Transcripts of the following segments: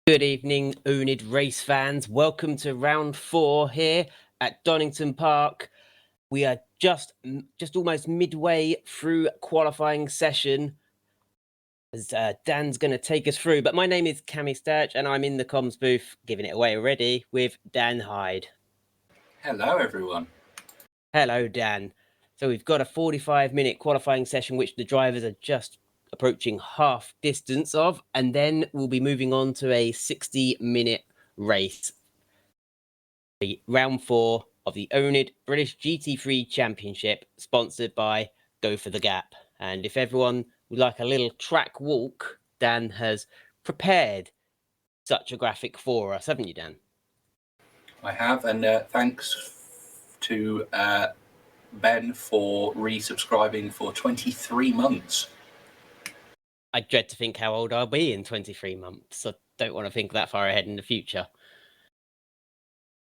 Good evening, oNiD race fans. Welcome to round 4 here at Donington Park. We are just almost midway through qualifying session as Dan's going to take us through. But my name is Cammy Sturch and I'm in the comms booth, giving it away already, with Dan Hyde. Hello, everyone. Hello, Dan. So we've got a 45-minute qualifying session, which the drivers are just approaching half distance of, and then we'll be moving on to a 60-minute race. The round 4 of the oNiD British GT3 Championship, sponsored by Go for the Gap. And if everyone would like a little track walk, Dan has prepared such a graphic for us, haven't you, Dan? I have, and thanks to Ben for resubscribing for 23 months. I dread to think how old I'll be in 23 months. I don't want to think that far ahead in the future.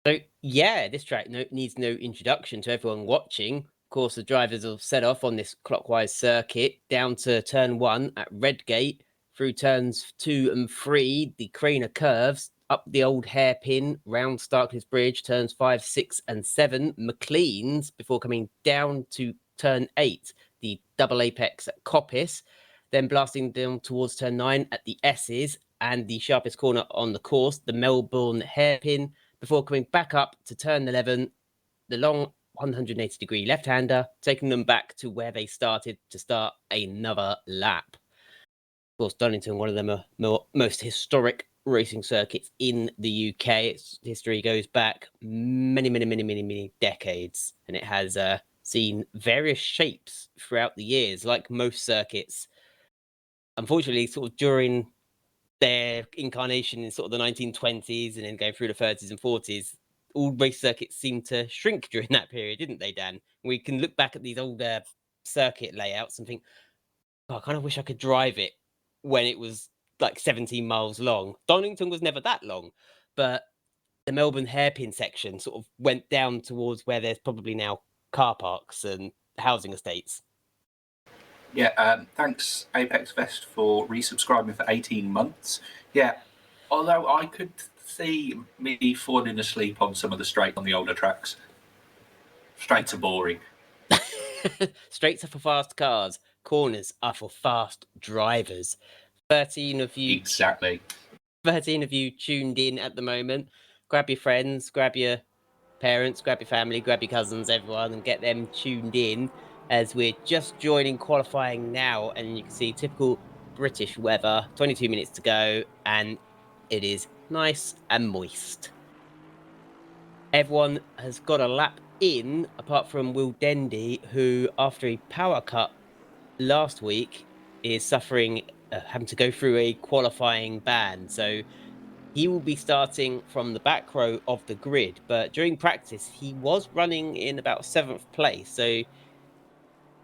So, yeah, this track needs no introduction to everyone watching. Of course, the drivers will set off on this clockwise circuit down to turn 1 at Redgate, through turns 2 and 3, the Craner curves, up the old hairpin, round Starkleys Bridge, turns 5, 6 and 7, McLean's, before coming down to turn 8, the double apex at Coppice, then blasting down towards turn 9 at the S's, and the sharpest corner on the course, the Melbourne hairpin, before coming back up to turn 11, the long 180-degree left-hander, taking them back to where they started to start another lap. Of course, Donington, one of the most historic racing circuits in the UK. Its history goes back many decades, and it has seen various shapes throughout the years, like most circuits. Unfortunately, sort of during their incarnation in sort of the 1920s and then going through the 30s and 40s, all race circuits seemed to shrink during that period, didn't they, Dan? We can look back at these old circuit layouts and think, oh, I kind of wish I could drive it when it was like 17 miles long. Donington was never that long, but the Melbourne hairpin section sort of went down towards where there's probably now car parks and housing estates. Yeah, thanks Apex Vest for resubscribing for 18 months. Yeah, although I could see me falling asleep on some of the straight on the older tracks. Straights are boring. Straights are for fast cars. Corners are for fast drivers. 13 of you. Exactly. 13 of you tuned in at the moment. Grab your friends, grab your parents, grab your family, grab your cousins, everyone, and get them tuned in, as we're just joining qualifying now, and you can see typical British weather. 22 minutes to go, and it is nice and moist. Everyone has got a lap in, apart from Will Dendy, who, after a power cut last week, is suffering, having to go through a qualifying ban. So he will be starting from the back row of the grid, but during practice, he was running in about 7th place. So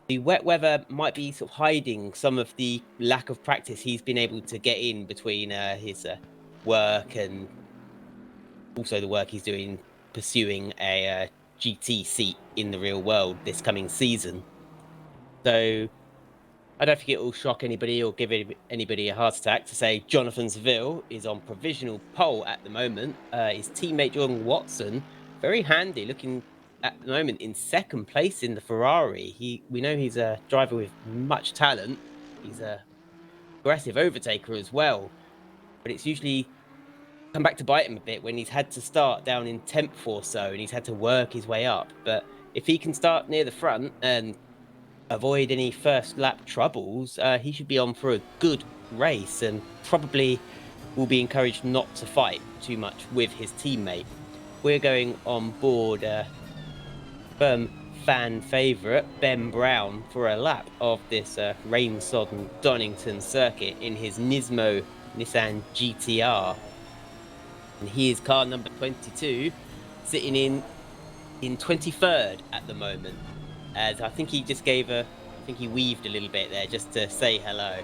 the wet weather might be sort of hiding some of the lack of practice he's been able to get in between his work and also the work he's doing pursuing a GT seat in the real world this coming season. So I don't think it will shock anybody or give anybody a heart attack to say Jonathan Seville is on provisional pole at the moment. His teammate Jordan Watson, very handy, looking at the moment in 2nd place in the Ferrari. We know he's a driver with much talent. He's a aggressive overtaker as well, but it's usually come back to bite him a bit when he's had to start down in 10th or so and he's had to work his way up. But if he can start near the front and avoid any first lap troubles, he should be on for a good race and probably will be encouraged not to fight too much with his teammate. We're going on board firm fan favourite Ben Brown for a lap of this rain-sodden Donington circuit in his Nismo Nissan GTR. And he is car number 22, sitting in 23rd at the moment. As I think he just gave I think he weaved a little bit there just to say hello.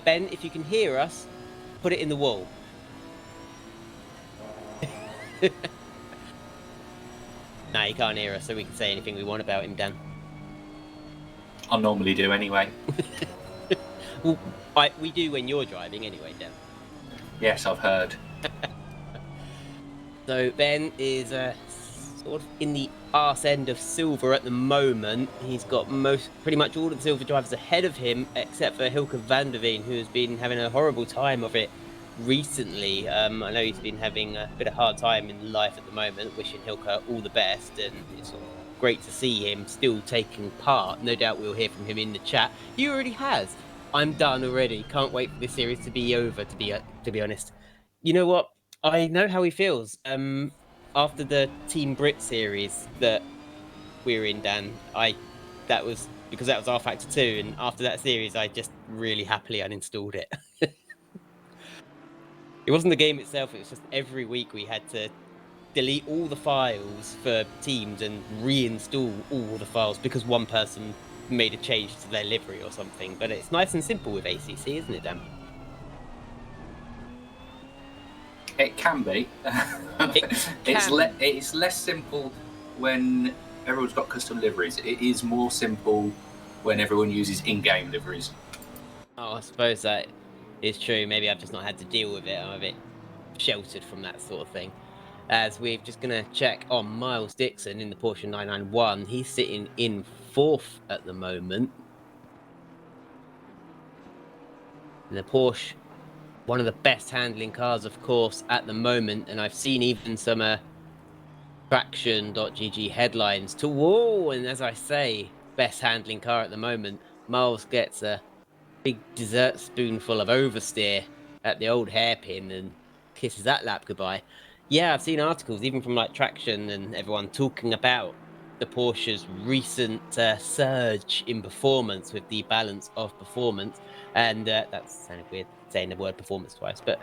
Ben, if you can hear us, put it in the wall. Nah, he can't hear us, so we can say anything we want about him, Dan. I normally do anyway. Well, we do when you're driving anyway, Dan. Yes, I've heard. So Ben is sort of in the arse end of silver at the moment. He's got pretty much all of the silver drivers ahead of him, except for Hilke van der Veen, who has been having a horrible time of it recently. I know he's been having a bit of hard time in life at the moment. Wishing Hilke all the best, and it's sort of great to see him still taking part. No doubt we'll hear from him in the chat. He already has. I'm done already. Can't wait for this series to be over. To be honest, you know what? I know how he feels. After the Team Brit series that we were in, Dan, that was because that was R Factor 2, and after that series, I just really happily uninstalled it. It wasn't the game itself; it was just every week we had to delete all the files for teams and reinstall all the files because one person made a change to their livery or something. But it's nice and simple with ACC, isn't it, Dan? It can be. It's less simple when everyone's got custom liveries. It is more simple when everyone uses in-game liveries. Oh, I suppose that is true. Maybe I've just not had to deal with it. I'm a bit sheltered from that sort of thing. As we're just going to check on Miles Dixon in the Porsche 991. He's sitting in 4th at the moment. The Porsche, one of the best handling cars, of course, at the moment. And I've seen even some Traction.gg headlines to whoa. And as I say, best handling car at the moment. Miles gets a big dessert spoonful of oversteer at the old hairpin and kisses that lap goodbye. Yeah, I've seen articles even from like Traction and everyone talking about the Porsche's recent surge in performance with the balance of performance, and that's sounded weird saying the word performance twice, but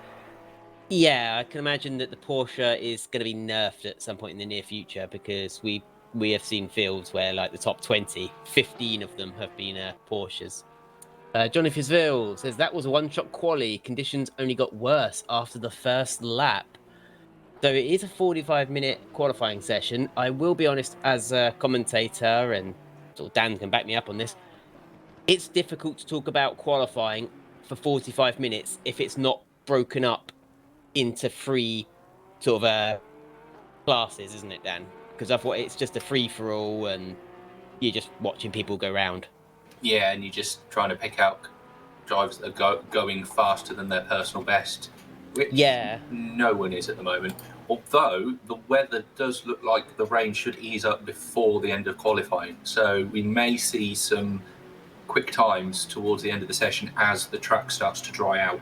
yeah, I can imagine that the Porsche is going to be nerfed at some point in the near future because we have seen fields where like the top 20, 15 of them have been Porsches. Johnny Fisville says that was a one-shot quali. Conditions only got worse after the first lap. So it is a 45-minute qualifying session. I will be honest, as a commentator, and sort of Dan can back me up on this, it's difficult to talk about qualifying for 45 minutes if it's not broken up into 3 sort of classes, isn't it, Dan? Because I thought it's just a free-for-all and you're just watching people go round. Yeah, and you're just trying to pick out drivers that are going faster than their personal best, which no one is at the moment. Although the weather does look like the rain should ease up before the end of qualifying, so we may see some quick times towards the end of the session as the track starts to dry out.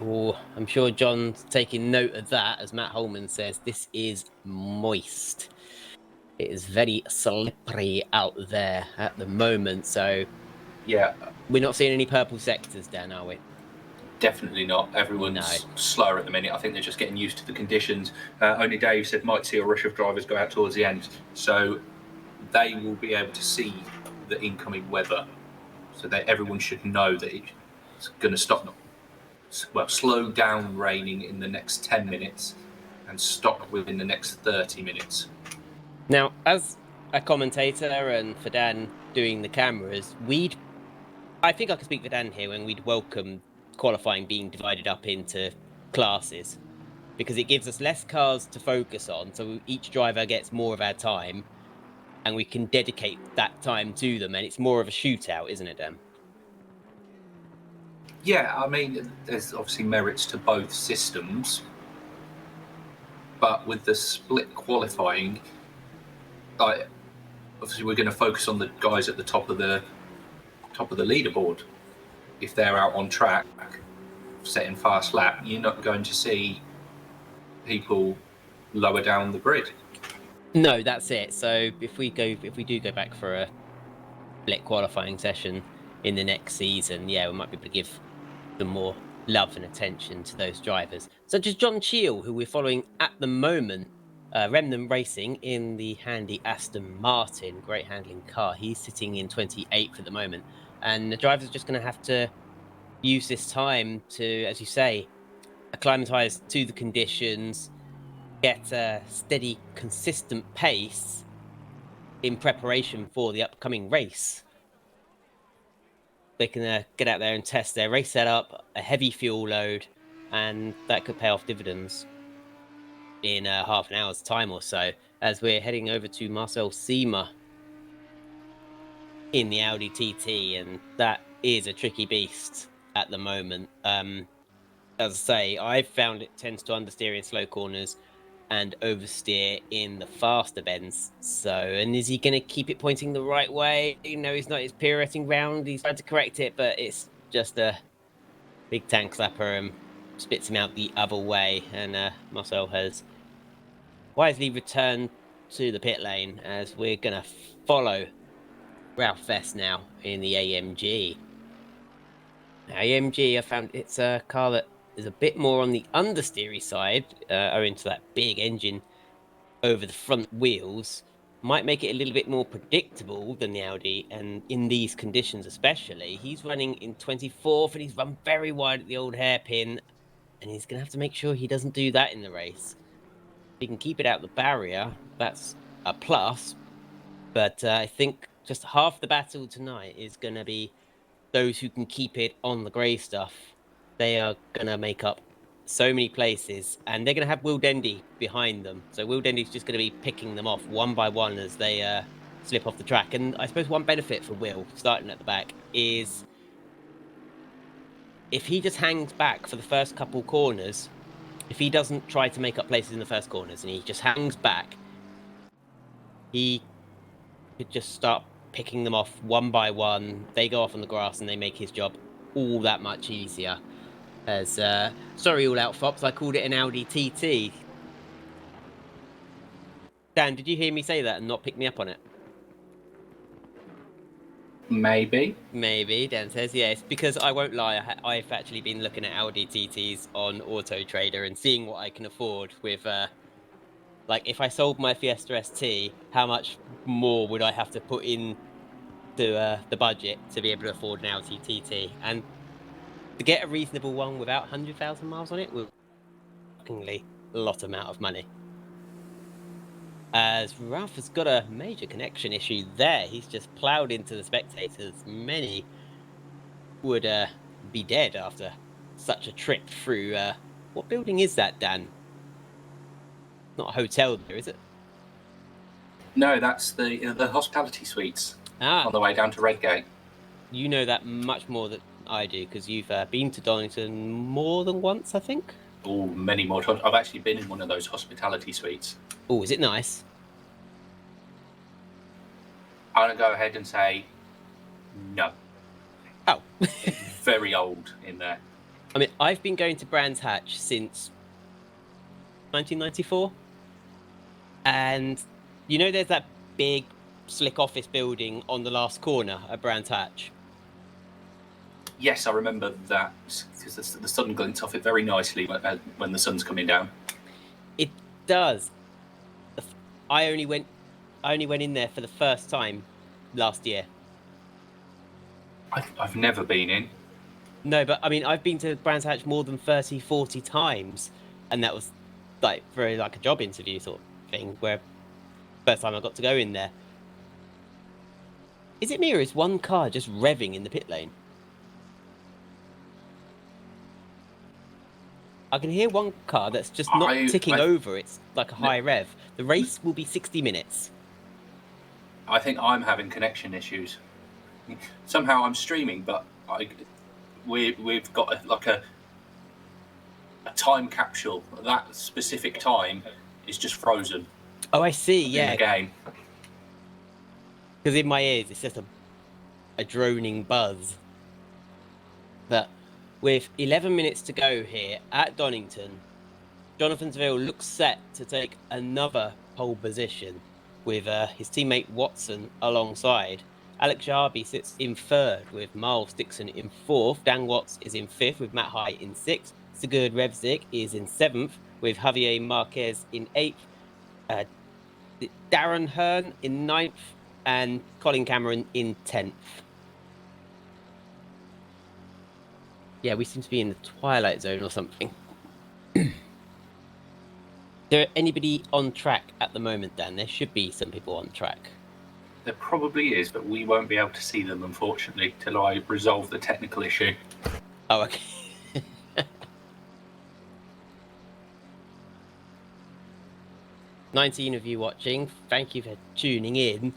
Oh, I'm sure John's taking note of that, as Matt Holman says, this is moist. It is very slippery out there at the moment, so yeah, we're not seeing any purple sectors, Dan, are we? Definitely not. Everyone's slower at the minute. I think they're just getting used to the conditions. Only Dave said might see a rush of drivers go out towards the end, so they will be able to see the incoming weather, so that everyone should know that it's going to stop. Well, slow down raining in the next 10 minutes and stop within the next 30 minutes. Now, as a commentator and for Dan doing the cameras, I think I can speak for Dan here when we'd welcome qualifying being divided up into classes because it gives us less cars to focus on, so each driver gets more of our time and we can dedicate that time to them, and it's more of a shootout, isn't it, Dan? Yeah, I mean, there's obviously merits to both systems, but with the split qualifying, obviously we're going to focus on the guys at the top of the leaderboard. If they're out on track setting fast lap, you're not going to see people lower down the grid. No, that's it. So if we do go back for a split qualifying session in the next season, yeah, we might be able to give some more love and attention to those drivers, such as John Cheel, who we're following at the moment. Remnant Racing in the handy Aston Martin, great handling car. He's sitting in 28th at the moment, and the drivers are just going to have to use this time to, as you say, acclimatise to the conditions, get a steady, consistent pace in preparation for the upcoming race. They can get out there and test their race setup, a heavy fuel load, and that could pay off dividends in half an hour's time or so, as we're heading over to Marcel Seema in the Audi TT, and that is a tricky beast at the moment. As I say, I've found it tends to understeer in slow corners and oversteer in the faster bends. So, and is he going to keep it pointing the right way? No, he's not. He's pirouetting round. He's tried to correct it, but it's just a big tank slapper and spits him out the other way. And Marcel has wisely returned to the pit lane as we're going to follow Ralph Vest now in the AMG. AMG, I found it's a car that is a bit more on the understeery side, owing to that big engine over the front wheels. Might make it a little bit more predictable than the Audi, and in these conditions especially. He's running in 24th, and he's run very wide at the old hairpin, and he's going to have to make sure he doesn't do that in the race. If he can keep it out the barrier, that's a plus, but I think just half the battle tonight is going to be those who can keep it on the grey stuff. They are going to make up so many places, and they're going to have Will Dendy behind them. So Will Dendy's just going to be picking them off one by one as they slip off the track. And I suppose one benefit for Will, starting at the back, is if he just hangs back for the first couple corners, if he doesn't try to make up places in the first corners and he just hangs back, he could just start picking them off one by one. They go off on the grass and they make his job all that much easier. As sorry, all out fops, I called it an Audi TT. Dan, did you hear me say that and not pick me up on it? Maybe. Maybe, Dan says. Yeah, it's because I won't lie, I've actually been looking at Audi TTs on Auto Trader and seeing what I can afford with, like, if I sold my Fiesta ST, how much more would I have to put in to the budget to be able to afford an Audi TT? And to get a reasonable one without 100,000 miles on it was shockingly a lot amount of money. As Ralph has got a major connection issue there. He's just ploughed into the spectators. Many would be dead after such a trip through... what building is that, Dan? Not a hotel there, is it? No, that's the hospitality suites on the way down to Redgate. You know that much more than I do, because you've been to Donington more than once, I think? Oh, many more times. I've actually been in one of those hospitality suites. Oh, is it nice? I'm going to go ahead and say no. Oh. Very old in there. I mean, I've been going to Brands Hatch since 1994. And, you know, there's that big, slick office building on the last corner at Brands Hatch? Yes, I remember that, because the sun glints off it very nicely when the sun's coming down. It does. I only went in there for the first time last year. I've never been in. No, but I mean, I've been to Brands Hatch more than 30, 40 times, and that was like for like a job interview sort of thing, where first time I got to go in there. Is it me or is one car just revving in the pit lane? I can hear one car that's just not ticking over. It's like a high rev. The race will be 60 minutes. I think I'm having connection issues. Somehow I'm streaming, but we've got a time capsule. That specific time is just frozen. Oh, I see. Yeah. In the game. Because in my ears, it's just a droning buzz. But with 11 minutes to go here at Donington, Jonathansville looks set to take another pole position with his teammate Watson alongside. Alex Jarby sits in third with Miles Dixon in fourth. Dan Watts is in fifth with Matt High in sixth. Sigurd Revzik is in seventh with Javier Marquez in eighth. Darren Hearn in ninth and Colin Cameron in 10th. Yeah, we seem to be in the twilight zone or something. Is there anybody on track at the moment, Dan? There should be some people on track. There probably is, but we won't be able to see them, unfortunately, till I resolve the technical issue. Oh, okay. 19 of you watching, thank you for tuning in.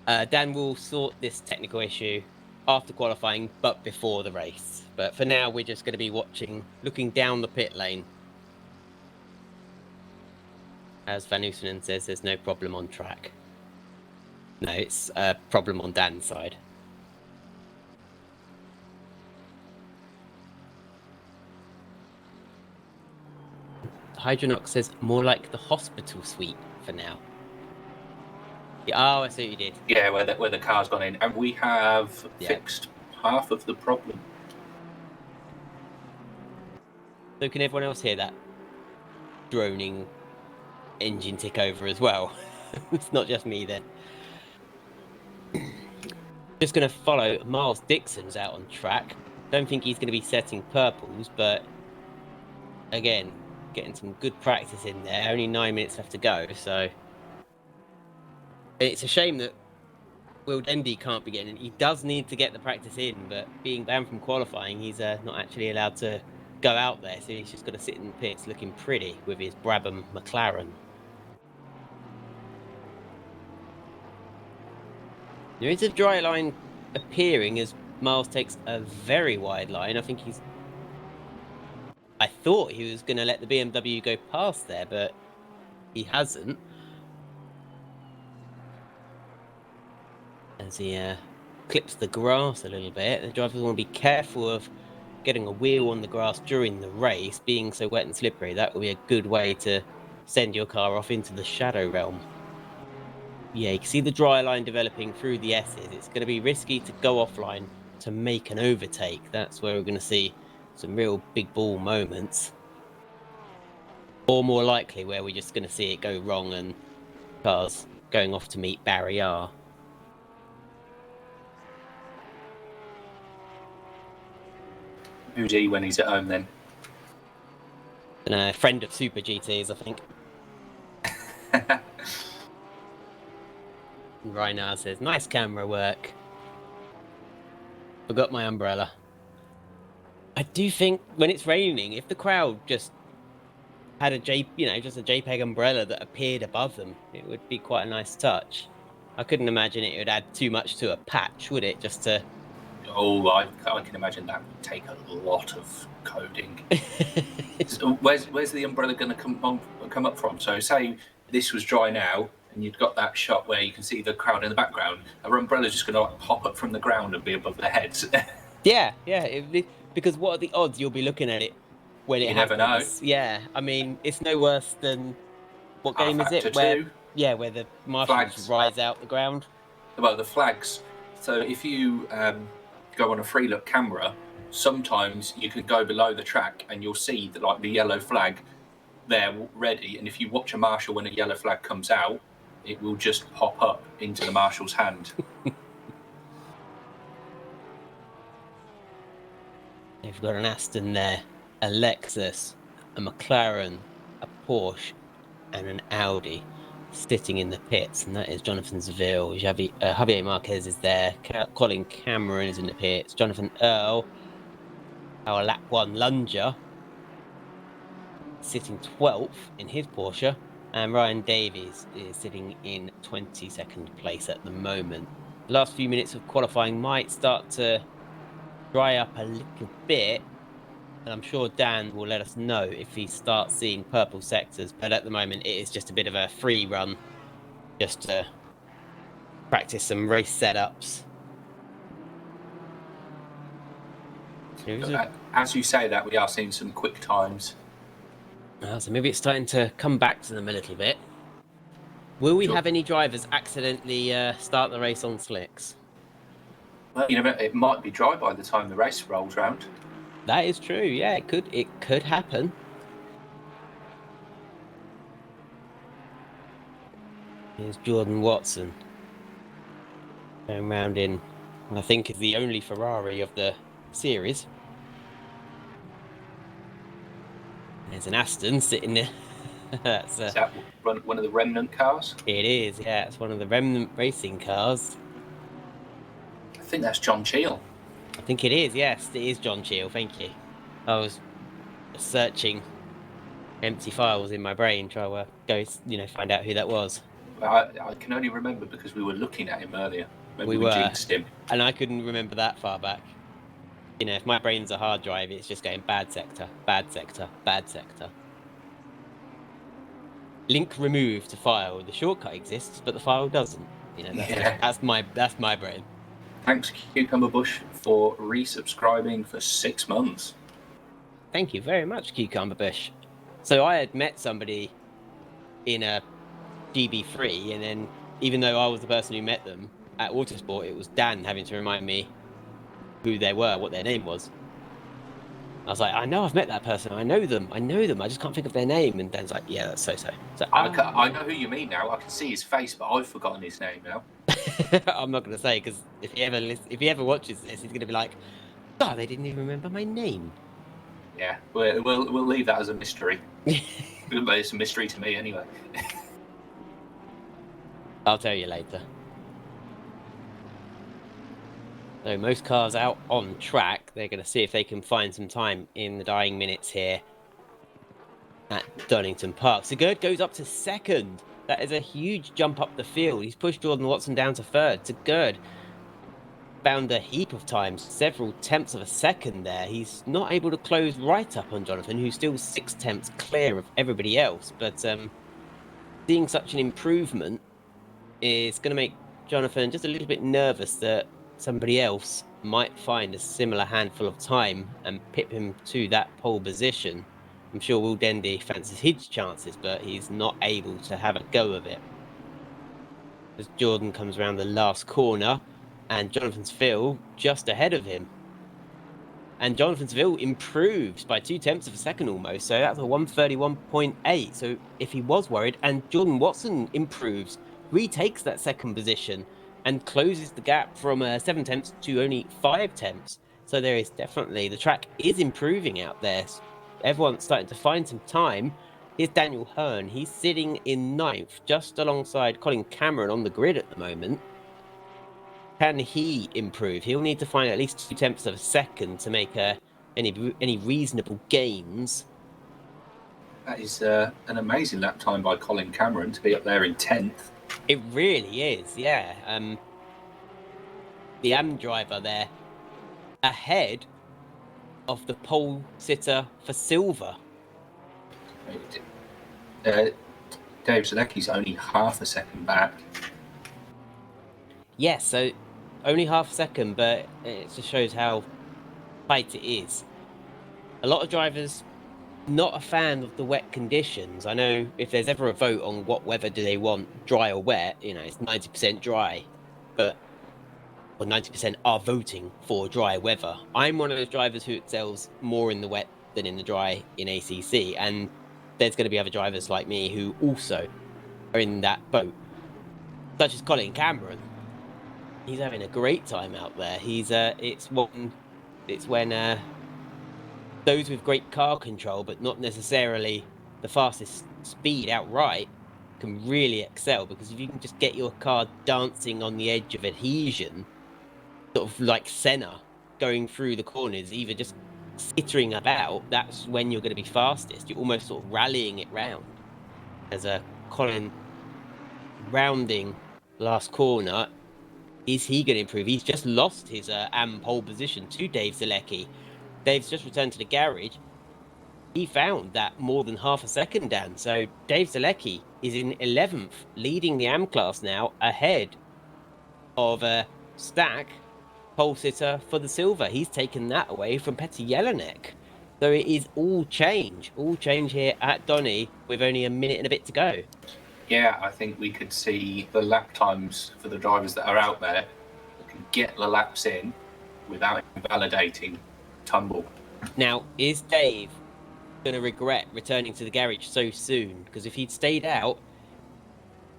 Dan will sort this technical issue after qualifying, but before the race. But for now, we're just going to be watching, looking down the pit lane. As Van Oosenen says, there's no problem on track. No, it's a problem on Dan's side. Hydronox says more like the hospital suite for now. Yeah, oh, I see what you did. Yeah, where the car's gone in, and we have fixed half of the problem. So can everyone else hear that droning engine tick over as well? It's not just me then. Just going to follow Miles Dixon's out on track. Don't think he's going to be setting purples, but again, getting some good practice in there. Only 9 minutes left to go, so it's a shame that Will Dendy can't be getting in. He does need to get the practice in, but being banned from qualifying, he's not actually allowed to go out there, so he's just got to sit in the pits looking pretty with his Brabham McLaren. There is a dry line appearing as Miles takes a very wide line. I thought he was going to let the BMW go past there, but he hasn't. As he clips the grass a little bit, the drivers want to be careful of getting a wheel on the grass during the race, being so wet and slippery. That will be a good way to send your car off into the shadow realm. Yeah, you can see the dry line developing through the S's. It's going to be risky to go offline to make an overtake. That's where we're going to see some real big ball moments. Or more likely, where we're just going to see it go wrong and cars going off to meet barrier. Who's he when he's at home then? And a friend of Super GTs, I think. Reinhard says, nice camera work. Forgot my umbrella. I do think when it's raining, if the crowd just had a just a JPEG umbrella that appeared above them, it would be quite a nice touch. I couldn't imagine it would add too much to a patch, would it? Just to... Oh, I can imagine that would take a lot of coding. So where's the umbrella going to come up from? So say this was dry now, and you'd got that shot where you can see the crowd in the background. Our umbrella's just going to pop up from the ground and be above their heads. Yeah. Because what are the odds you'll be looking at it when it happens? You never know. Yeah, I mean, it's no worse than what game is it? Where the marshals rise out the ground. Well, the flags. So if you go on a free look camera, sometimes you can go below the track and you'll see that the yellow flag there ready. And if you watch a marshal when a yellow flag comes out, it will just pop up into the marshal's hand. They've got an Aston there, a Lexus, a McLaren, a Porsche, and an Audi sitting in the pits, and that is Jonathan Seville. Javier Marquez is there. Colin Cameron is in the pits. Jonathan Earl, our lap 1 Lunger, sitting 12th in his Porsche, and Ryan Davies is sitting in 22nd place at the moment. The last few minutes of qualifying might start to dry up a little bit, and I'm sure Dan will let us know if he starts seeing purple sectors, but at the moment it is just a bit of a free run, just to practice some race setups. As you say that, we are seeing some quick times. So maybe it's starting to come back to them a little bit. Will we have any drivers accidentally start the race on slicks? Well, it might be dry by the time the race rolls round. That is true. Yeah, it could happen. Here's Jordan Watson going round in, I think, is the only Ferrari of the series. There's an Aston sitting there. Is that one of the remnant cars? It is, yeah. It's one of the remnant racing cars. I think that's John Cheel. I think it is, yes. It is John Cheel, thank you. I was searching empty files in my brain, try to go, find out who that was. I can only remember because we were looking at him earlier. Maybe We we were, jinxed him. and I couldn't remember that far back. If my brain's a hard drive, it's just going bad sector, bad sector, bad sector. Link removed to file. The shortcut exists, but the file doesn't. That's my brain. Thanks, Cucumber Bush, for resubscribing for 6 months. Thank you very much, Cucumber Bush. So I had met somebody in a GB3, and then even though I was the person who met them at Autosport, it was Dan having to remind me who they were, what their name was. I was like, I know I've met that person. I know them. I just can't think of their name. And Dan's like, yeah, that's so-so. I know who you mean now. I can see his face, but I've forgotten his name now. I'm not going to say, because if he ever watches this, he's going to be like, oh, they didn't even remember my name. Yeah, we'll leave that as a mystery. It's a mystery to me anyway. I'll tell you later. So most cars out on track. They're going to see if they can find some time in the dying minutes here at Donington Park. Segurd goes up to second. That is a huge jump up the field. He's pushed Jordan Watson down to third. Segurd found a heap of times, several tenths of a second there. He's not able to close right up on Jonathan, who's still 6 tenths clear of everybody else. But seeing such an improvement is going to make Jonathan just a little bit nervous that somebody else might find a similar handful of time and pip him to that pole position. I'm sure Will Dendy fancies his chances, but he's not able to have a go of it. As Jordan comes around the last corner, and Jonathan's Phil just ahead of him. And Jonathan's Phil improves by 2 tenths of a second almost, so that's a 131.8. So if he was worried, and Jordan Watson improves, retakes that second position, and closes the gap from 7 tenths to only 5 tenths. So there is definitely, the track is improving out there. Everyone's starting to find some time. Here's Daniel Hearn. He's sitting in 9th, just alongside Colin Cameron on the grid at the moment. Can he improve? He'll need to find at least 2 tenths of a second to make any reasonable gains. That is an amazing lap time by Colin Cameron to be up there in 10th. It really is, yeah. The AM driver there ahead of the pole sitter for silver. Dave Zalecki's only half a second back. Yes, so only half a second, but it just shows how tight it is. A lot of drivers not a fan of the wet conditions. I know if there's ever a vote on what weather do they want, dry or wet, it's 90% dry, but 90% are voting for dry weather. I'm one of those drivers who excels more in the wet than in the dry in ACC, and there's going to be other drivers like me who also are in that boat, such as Colin Cameron. He's having a great time out there. It's when those with great car control, but not necessarily the fastest speed outright, can really excel, because if you can just get your car dancing on the edge of adhesion, sort of like Senna going through the corners, either just skittering about, that's when you're going to be fastest. You're almost sort of rallying it round. As Colin rounding last corner, is he going to improve? He's just lost his AM pole position to Dave Zalecki. Dave's just returned to the garage. He found that more than half a second down. So Dave Zalecki is in 11th, leading the AM class now, ahead of Stack, pole sitter for the silver. He's taken that away from Petr Jelinek. So it is all change here at Donny with only a minute and a bit to go. Yeah, I think we could see the lap times for the drivers that are out there that can get the laps in without invalidating tumble. Now, is Dave going to regret returning to the garage so soon? Because if he'd stayed out,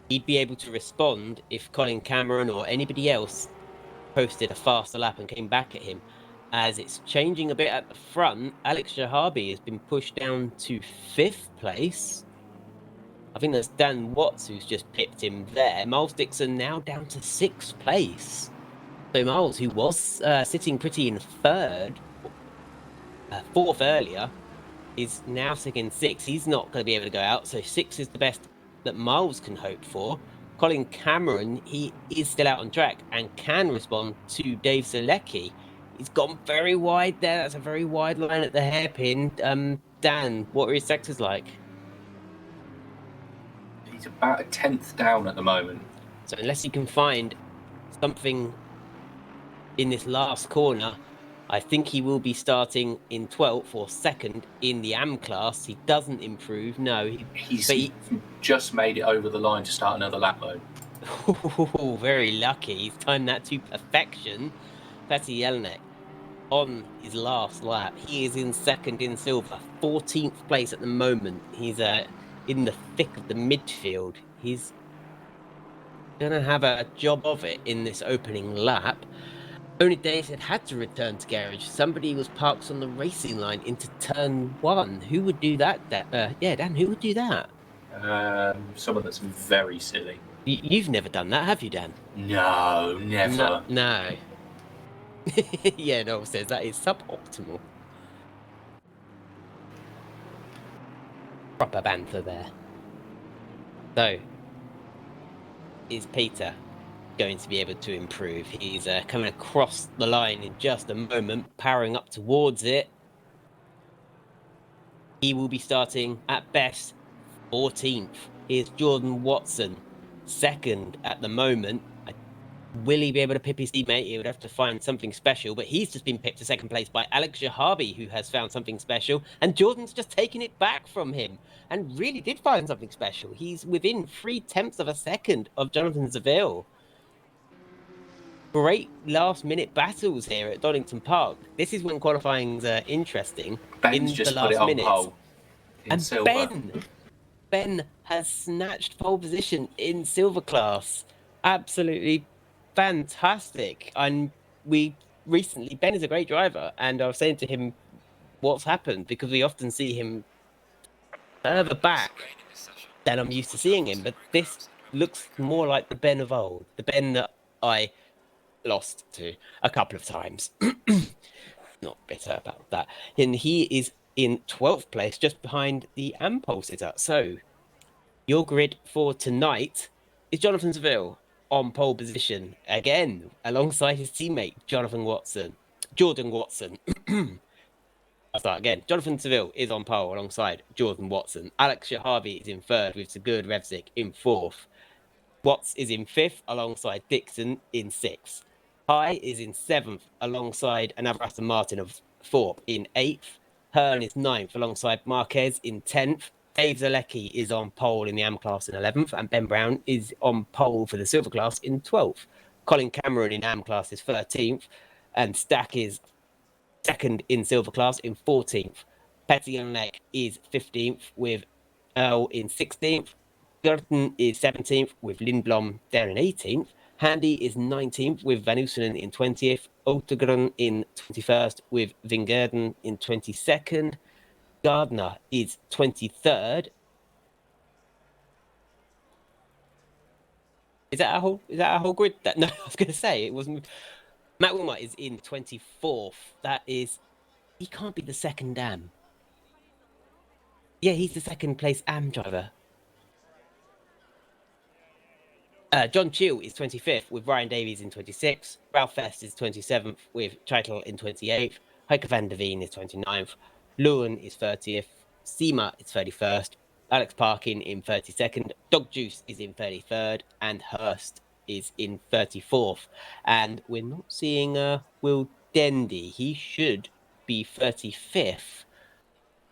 he'd be able to respond if Colin Cameron or anybody else posted a faster lap and came back at him. As it's changing a bit at the front, Alex Shahabi has been pushed down to 5th place. I think that's Dan Watts who's just pipped him there. Miles Dixon now down to 6th place. So Miles, who was sitting pretty in 4th earlier, is now sitting in 6th. He's not going to be able to go out, so 6 is the best that Miles can hope for. Colin Cameron, he is still out on track and can respond to Dave Zalecki. He's gone very wide there. That's a very wide line at the hairpin. Dan, what are his sectors like? He's about a 10th down at the moment. So unless he can find something in this last corner, I think he will be starting in 12th or 2nd in the AM class. He doesn't improve. No, He's just made it over the line to start another lap, though. Oh, very lucky. He's timed that to perfection. Petty Jelinek on his last lap. He is in 2nd in silver, 14th place at the moment. He's in the thick of the midfield. He's going to have a job of it in this opening lap. oNiD had to return to garage. Somebody was parked on the racing line into turn 1. Who would do that? Yeah, Dan, who would do that? Someone that's very silly. You've never done that, have you, Dan? No, never. No. Yeah, no, says that is suboptimal. Proper banter there. So, is Peter going to be able to improve? He's coming across the line in just a moment, powering up towards it. He will be starting at best 14th. Here's Jordan Watson, 2nd at the moment. Will he be able to pip his teammate? He would have to find something special, but he's just been pipped to 2nd place by Alex Jahabi, who has found something special, and Jordan's just taken it back from him and really did find something special. He's within 0.3 of a second of Jonathan Seville. Great last-minute battles here at Donington Park. This is when qualifying's interesting. Ben's just put it on pole in silver. Ben has snatched pole position in silver class. Absolutely fantastic. And Ben is a great driver, and I was saying to him what's happened, because we often see him further back than I'm used to seeing him, but this looks more like the Ben of old, the Ben that I lost to a couple of times. Not bitter about that. And he is in 12th place, just behind the Ampol sitter. So your grid for tonight is Jonathan Seville on pole position again, alongside his teammate Jordan Watson. I'll start again. Jonathan Seville is on pole alongside Jordan Watson. Alex Shahavi is in 3rd with Sigurd Revzik in 4th. Watts is in 5th alongside Dixon in 6th. High is in 7th alongside another Aston Martin of Thorpe in 8th. Hearn is 9th alongside Marquez in 10th. Dave Zalecki is on pole in the AM class in 11th, and Ben Brown is on pole for the silver class in 12th. Colin Cameron in AM class is 13th, and Stack is 2nd in silver class in 14th. Petty Jelinek is 15th with Earl in 16th. Gerten is 17th with Lindblom down in 18th. Handy is 19th with Van Ooselen in 20th. Ottergren in 21st with Vingerden in 22nd. Gardner is 23rd. Is that our whole grid? No, I was going to say it wasn't. Matt Wilmot is in 24th. That is, he can't be the 2nd AM. Yeah, he's the 2nd place AM driver. John Chill is 25th with Ryan Davies in 26th. Ralph Fest is 27th with Chitel in 28th. Heike van der Veen is 29th. Lewin is 30th. Seema is 31st. Alex Parkin in 32nd. Dog Juice is in 33rd. And Hurst is in 34th. And we're not seeing Will Dendy. He should be 35th.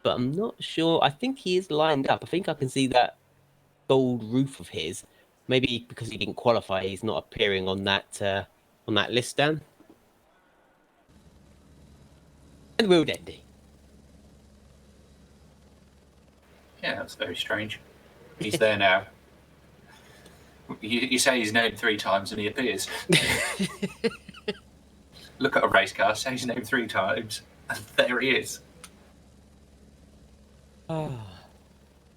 But I'm not sure. I think he is lined up. I think I can see that gold roof of his. Maybe because he didn't qualify, he's not appearing on that list, Dan. And Will Dendy. Yeah, that's very strange. He's there now. You say his name 3 times and he appears. Look at a race car, say his name 3 times, and there he is. Oh.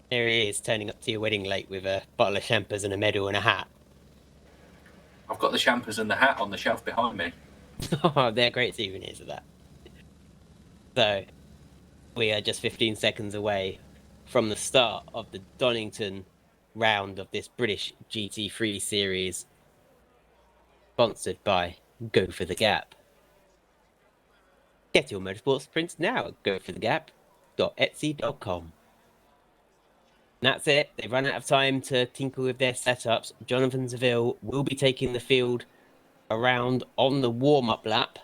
There he is, turning up to your wedding late with a bottle of champers and a medal and a hat. I've got the champers and the hat on the shelf behind me. Oh, they're great souvenirs of that. So, We are just 15 seconds away from the start of the Donington round of this British GT3 series, sponsored by Go for the Gap. Get your motorsports prints now at goforthegap.etsy.com. That's it. They've run out of time to tinker with their setups. Jonathan Seville will be taking the field around on the warm-up lap.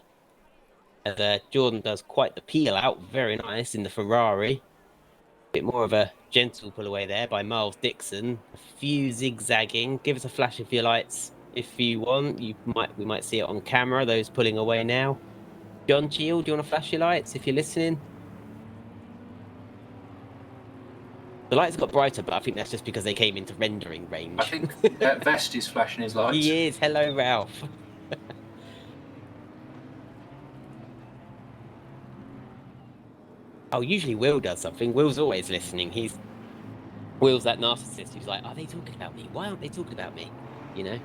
As Jordan does quite the peel out, very nice in the Ferrari. Bit more of a gentle pull away there by Miles Dixon. A few zigzagging. Give us a flash of your lights if you want. We might see it on camera. Those pulling away now. John Chiel, do you want to flash your lights if you're listening? The lights got brighter, but I think that's just because they came into rendering range. I think Vest is flashing his lights. He is. Hello, Ralph. Oh, usually Will does something. Will's always listening. Will's that narcissist who's like, are they talking about me? Why aren't they talking about me? You know?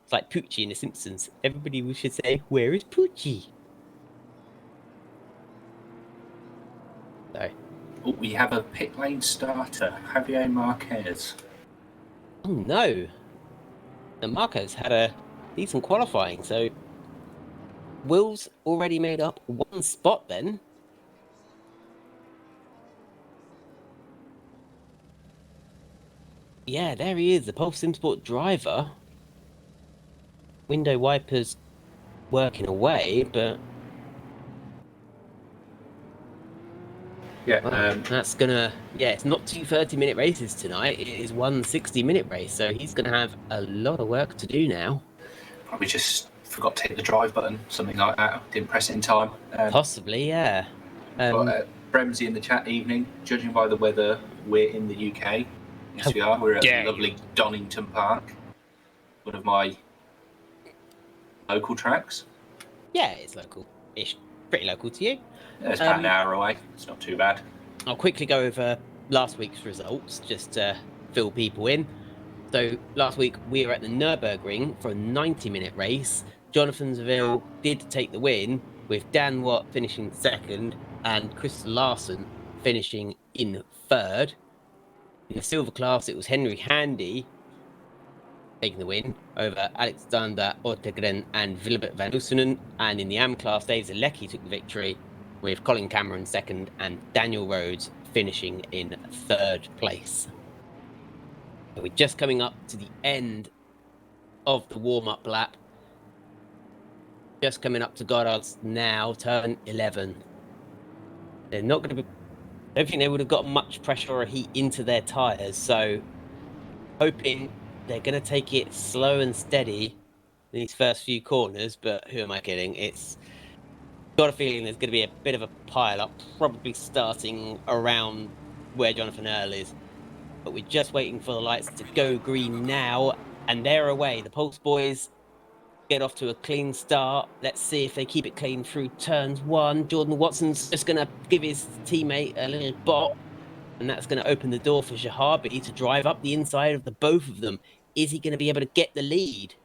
It's like Poochie in The Simpsons. Everybody should say, where is Poochie? So. Oh, we have a pit lane starter, Javier Marquez. Oh, no. And Marco's had a decent qualifying, so Will's already made up one spot then. Yeah, there he is, the Pulse SimSport driver. Window wipers working away, but Yeah, wow, that's gonna, it's not 2 30-minute races tonight. It is one 60-minute race, so he's gonna have a lot of work to do now. Probably just forgot to hit the drive button, something like that. Didn't press it in time. Possibly, yeah. Bremsy in the chat evening. Judging by the weather, we're in the UK. Yes, we are. We're at lovely Donington Park, one of my local tracks. Yeah, it's local-ish. Pretty local to you. It's about an hour away. It's not too bad. I'll quickly go over last week's results, just to fill people in. So last week we were at the Nürburgring for a 90-minute race. Jonathan Seville did take the win, with Dan Watt finishing second and Chris Larson finishing in third. In the silver class, it was Henry Handy taking the win over Alexander Ortegren and Wilbert van Oosenen. And in the AM class, Dave Zalecki took the victory, with Colin Cameron second and Daniel Rhodes finishing in third place. So we're just coming up to the end of the warm-up lap. Just coming up to Goddard's now, turn 11. They're not going to be... I don't think they would have got much pressure or heat into their tyres, so hoping they're going to take it slow and steady in these first few corners, but who am I kidding? It's got a feeling there's going to be a bit of a pile-up, probably starting around where Jonathan Earl is. But we're just waiting for the lights to go green now, and they're away. The Pulse boys get off to a clean start. Let's see if they keep it clean through turns one. Jordan Watson's just going to give his teammate a little bop, and that's going to open the door for Shahabi to drive up the inside of the both of them. Is he going to be able to get the lead?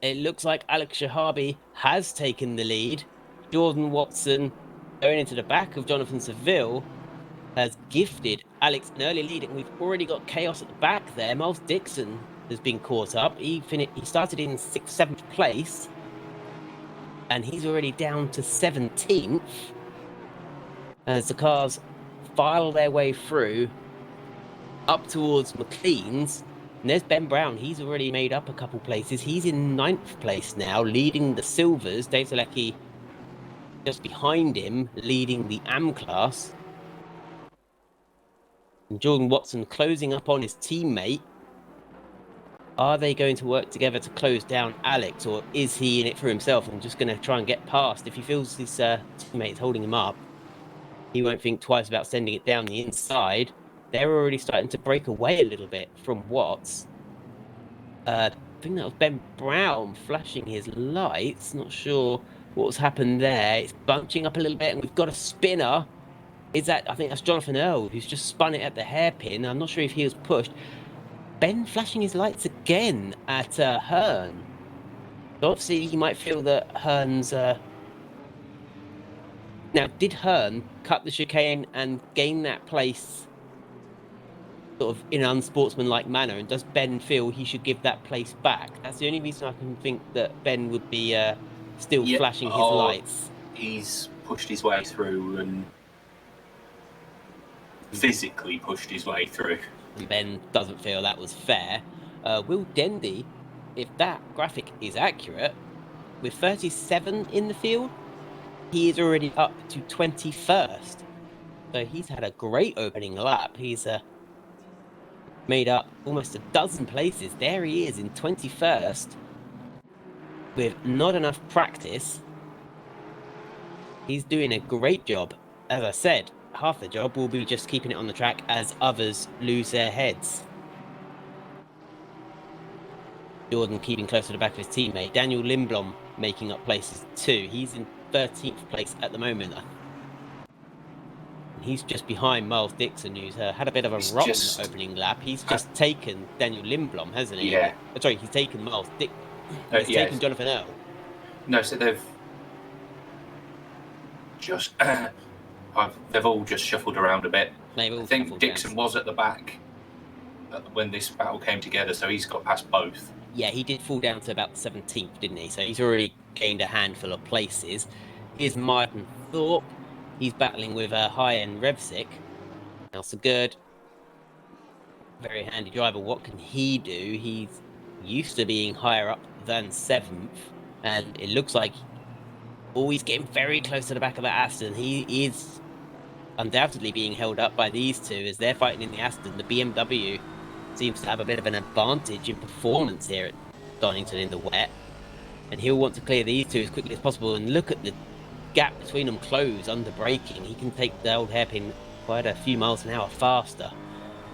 It looks like Alex Shahabi has taken the lead. Jordan Watson, going into the back of Jonathan Seville, has gifted Alex an early lead, and we've already got chaos at the back there. Miles Dixon has been caught up. He started in 6th, 7th place, and he's already down to 17th as the cars file their way through up towards McLean's. And there's Ben Brown. He's already made up a couple places. He's in 9th place now, leading the Silvers. Dave Zalecki just behind him, leading the AM class. And Jordan Watson closing up on his teammate. Are they going to work together to close down Alex, or is he in it for himself and just going to try and get past? If he feels his teammate is holding him up, he won't think twice about sending it down the inside. They're already starting to break away a little bit from Watts. I think that was Ben Brown flashing his lights. Not sure what's happened there. It's bunching up a little bit, and we've got a spinner. I think that's Jonathan Earl, who's just spun it at the hairpin. I'm not sure if he was pushed. Ben flashing his lights again at Hearn. So obviously, you might feel that Hearn's Now, did Hearn cut the chicane and gain that place sort of in an unsportsmanlike manner? And does Ben feel he should give that place back? That's the only reason I can think that Ben would be still flashing his lights. He's pushed his way through and physically pushed his way through. And Ben doesn't feel that was fair. Will Dendy, if that graphic is accurate, with 37 in the field, he is already up to 21st. So he's had a great opening lap. He's made up almost a dozen places. There he is in 21st with not enough practice. He's doing a great job. As I said, half the job will be just keeping it on the track as others lose their heads. Jordan keeping close to the back of his teammate. Daniel Lindblom making up places too. He's in 13th place at the moment. He's just behind Miles Dixon, who's had a bit of a rotten opening lap. He's just taken Daniel Lindblom, hasn't he? Yeah. Sorry, he's taken Miles Dixon. He's taken Jonathan Earl. No, so they've just they've all just shuffled around a bit. I think Dixon was at the back when this battle came together, so he's got past both. Yeah, he did fall down to about 17th, didn't he? So he's already gained a handful of places. Here's Martin Thorpe. He's battling with high-end Revsic. Now, so good. Very handy driver. What can he do? He's used to being higher up than 7th, and it looks like he's getting very close to the back of that Aston. He is undoubtedly being held up by these two as they're fighting in the Aston. The BMW seems to have a bit of an advantage in performance here at Donington in the wet, and he'll want to clear these two as quickly as possible. And look at the gap between them close under braking. He can take the old hairpin quite a few miles an hour faster.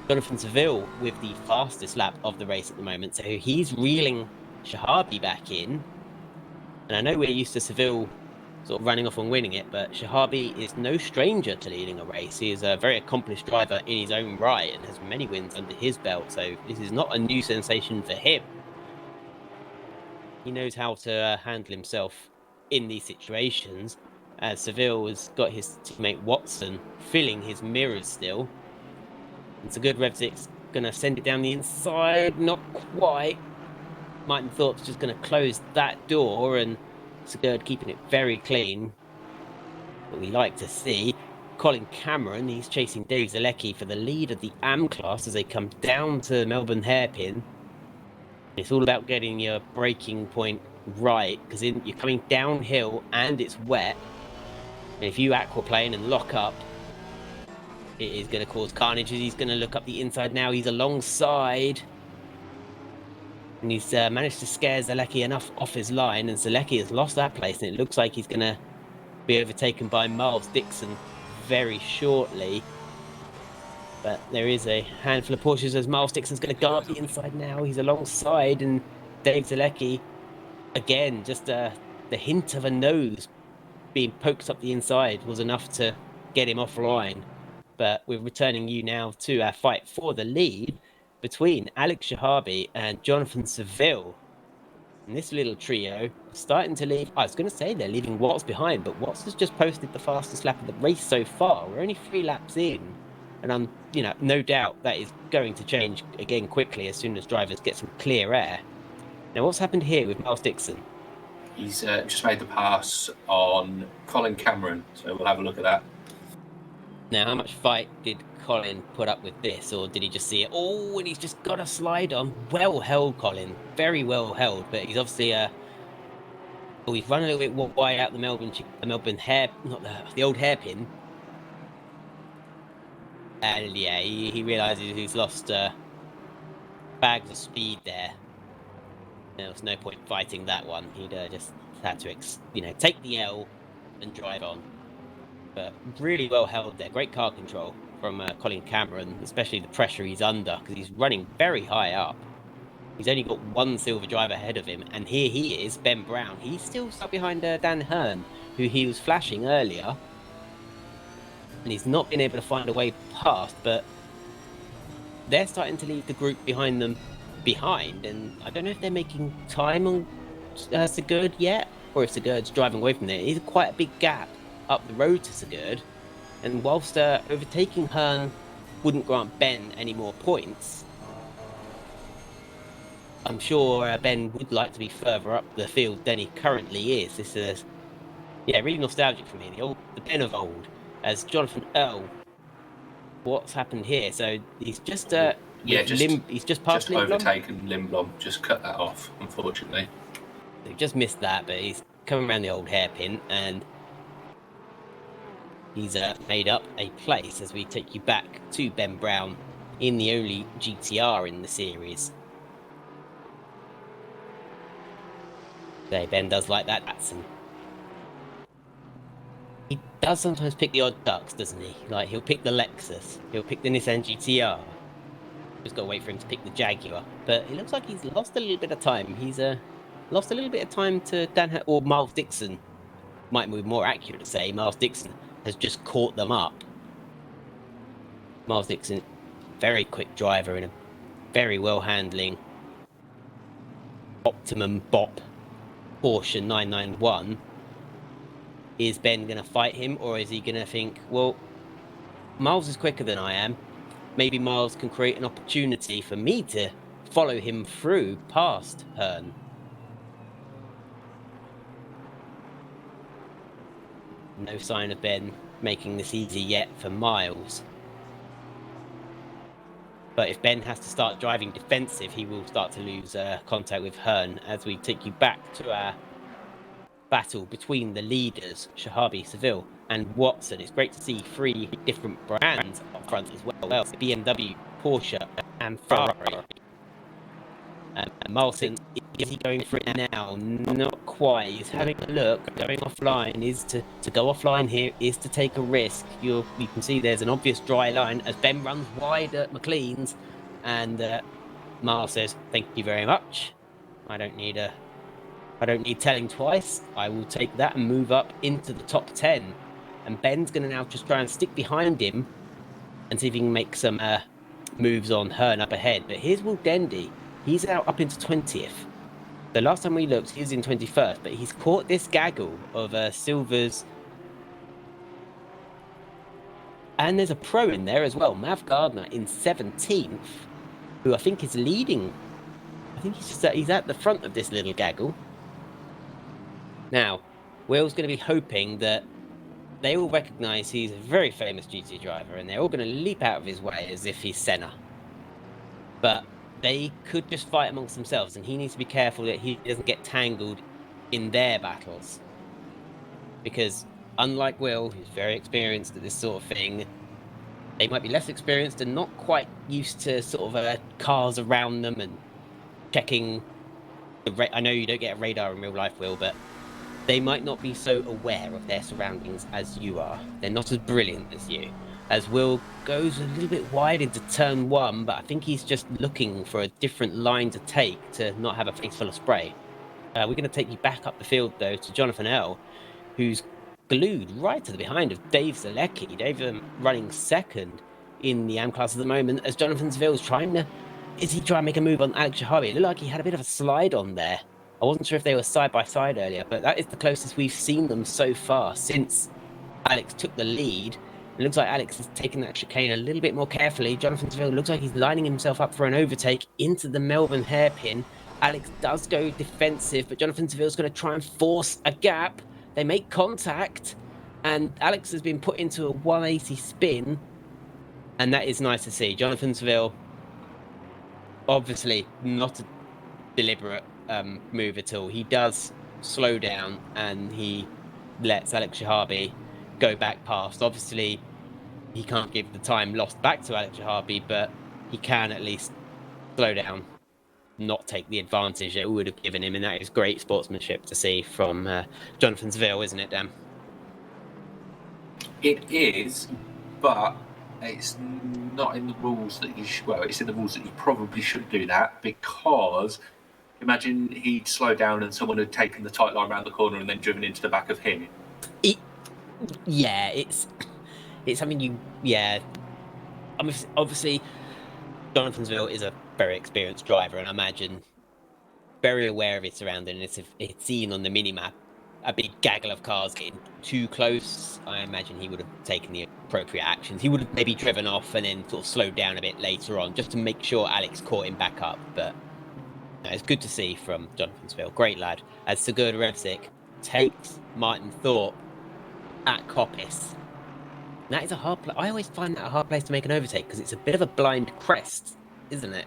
Jonathan Seville with the fastest lap of the race at the moment, so he's reeling Shahabi back in. And I know we're used to Seville sort of running off and winning it, but Shahabi is no stranger to leading a race. He is a very accomplished driver in his own right and has many wins under his belt, so this is not a new sensation for him. He knows how to handle himself in these situations, as Seville has got his teammate Watson filling his mirrors still. It's a good Revsic's going to send it down the inside, not quite. Martin Thorpe's just going to close that door, and Segurd keeping it very clean. What we like to see. Colin Cameron, he's chasing Dave Zalecki for the lead of the AM class as they come down to Melbourne hairpin. It's all about getting your braking point right, because you're coming downhill and it's wet. And if you aquaplane and lock up, it is going to cause carnage. He's going to look up the inside now. He's alongside. And he's managed to scare Zalecki enough off his line, and Zalecki has lost that place, and it looks like he's going to be overtaken by Miles Dixon very shortly. But there is a handful of Porsches as Miles Dixon's going to go up the inside now. He's alongside, and Dave Zalecki, again, just the hint of a nose being poked up the inside was enough to get him offline. But we're returning you now to our fight for the lead between Alex Shahabi and Jonathan Seville. And this little trio starting to leave. I was going to say they're leaving Watts behind, but Watts has just posted the fastest lap of the race so far. We're only 3 laps in, and I'm, no doubt that is going to change again quickly as soon as drivers get some clear air. Now, what's happened here with Miles Dixon? He's just made the pass on Colin Cameron, so we'll have a look at that. Now, how much fight did Colin put up with this, or did he just see it? Oh, and he's just got a slide on. Well held, Colin. Very well held, but he's obviously he's run a little bit wide out the Melbourne hair, not the old hairpin. And yeah, he realises he's lost bags of speed there. There was no point fighting that one. He'd just had to, take the L and drive on. But really well held there. Great car control from Colin Cameron, especially the pressure he's under, because he's running very high up. He's only got one silver driver ahead of him, and here he is, Ben Brown. He's still stuck behind Dan Hearn, who he was flashing earlier. And he's not been able to find a way past, but they're starting to leave the group behind them behind, and I don't know if they're making time on Sigurd yet, or if Sigurd's driving away from there. It's quite a big gap up the road to Sigurd, and whilst overtaking Hearn wouldn't grant Ben any more points, I'm sure Ben would like to be further up the field than he currently is. This is, really nostalgic for me. The Ben of old, as Jonathan Earl. What's happened here? So he's just he's just past just Lindblom. overtaken Lindblom. Just cut that off, unfortunately. They've just missed that, but he's coming around the old hairpin, and he's made up a place as we take you back to Ben Brown in the only GTR in the series. So Ben does like that, Datsun. He does sometimes pick the odd ducks, doesn't he? Like, he'll pick the Lexus, he'll pick the Nissan GTR. Just got to wait for him to pick the Jaguar. But it looks like he's lost a little bit of time. He's lost a little bit of time to or Miles Dixon. Might be more accurate to say Miles Dixon has just caught them up. Miles Dixon, very quick driver and a very well handling Optimum Bop Porsche 991. Is Ben going to fight him, or is he going to think, well, Miles is quicker than I am. Maybe Miles can create an opportunity for me to follow him through past Hearn. No sign of Ben making this easy yet for Miles. But if Ben has to start driving defensive, he will start to lose contact with Hearn as we take you back to our battle between the leaders, Shahabi, Seville, and Watson. It's great to see 3 different brands up front as well. BMW, Porsche, and Ferrari. And Martin, is he going for it now? Not quite. He's having a look. Going offline is to go offline here is to take a risk. You can see there's an obvious dry line as Ben runs wide at McLean's, and Miles says, "Thank you very much. I don't need telling twice. I will take that and move up into the top 10." And Ben's going to now just try and stick behind him and see if he can make some moves on Hearn up ahead. But here's Will Dendy. He's out up into 20th. The last time we looked, he was in 21st, but he's caught this gaggle of Silvers. And there's a pro in there as well, Mav Gardner in 17th, who I think is leading. I think he's at the front of this little gaggle. Now, Will's going to be hoping that they all recognise he's a very famous GT driver, and they're all going to leap out of his way as if he's Senna. But they could just fight amongst themselves, and he needs to be careful that he doesn't get tangled in their battles. Because unlike Will, who's very experienced at this sort of thing, they might be less experienced and not quite used to sort of cars around them and checking. I know you don't get a radar in real life, Will, but they might not be so aware of their surroundings as you are. They're not as brilliant as you. As Will goes a little bit wide into turn 1, but I think he's just looking for a different line to take to not have a face full of spray. We're going to take you back up the field, though, to Jonathan L., who's glued right to the behind of Dave Zalecki. Dave running second in the AM class at the moment, as Jonathan Seville's trying to make a move on Alex Shahabi? It looked like he had a bit of a slide on there. I wasn't sure if they were side by side earlier, but that is the closest we've seen them so far since Alex took the lead. It looks like Alex is taking that chicane a little bit more carefully. Jonathan Seville looks like he's lining himself up for an overtake into the Melbourne hairpin. Alex does go defensive, but Jonathan Seville's going to try and force a gap. They make contact, and Alex has been put into a 180 spin, and that is nice to see. Jonathan Seville, obviously not a deliberate move at all. He does slow down, and he lets Alex Shahabi go back past. Obviously, he can't give the time lost back to Alex Shahabi, but he can at least slow down, not take the advantage it would have given him, and that is great sportsmanship to see from Jonathan Seville, isn't it, Dan? It is, but it's not in the rules that it's in the rules that you probably should do that, because imagine he'd slowed down and someone had taken the tight line around the corner and then driven into the back of him. It's something obviously, Jonathan Seville is a very experienced driver, and I imagine very aware of his surroundings. It's seen on the mini-map a big gaggle of cars getting too close, I imagine he would have taken the appropriate actions. He would have maybe driven off and then sort of slowed down a bit later on, just to make sure Alex caught him back up. But no, it's good to see from Jonathansville. Great lad. As Sigurd Revsik takes Martin Thorpe at Coppice. That is a hard place. I always find that a hard place to make an overtake because it's a bit of a blind crest, isn't it?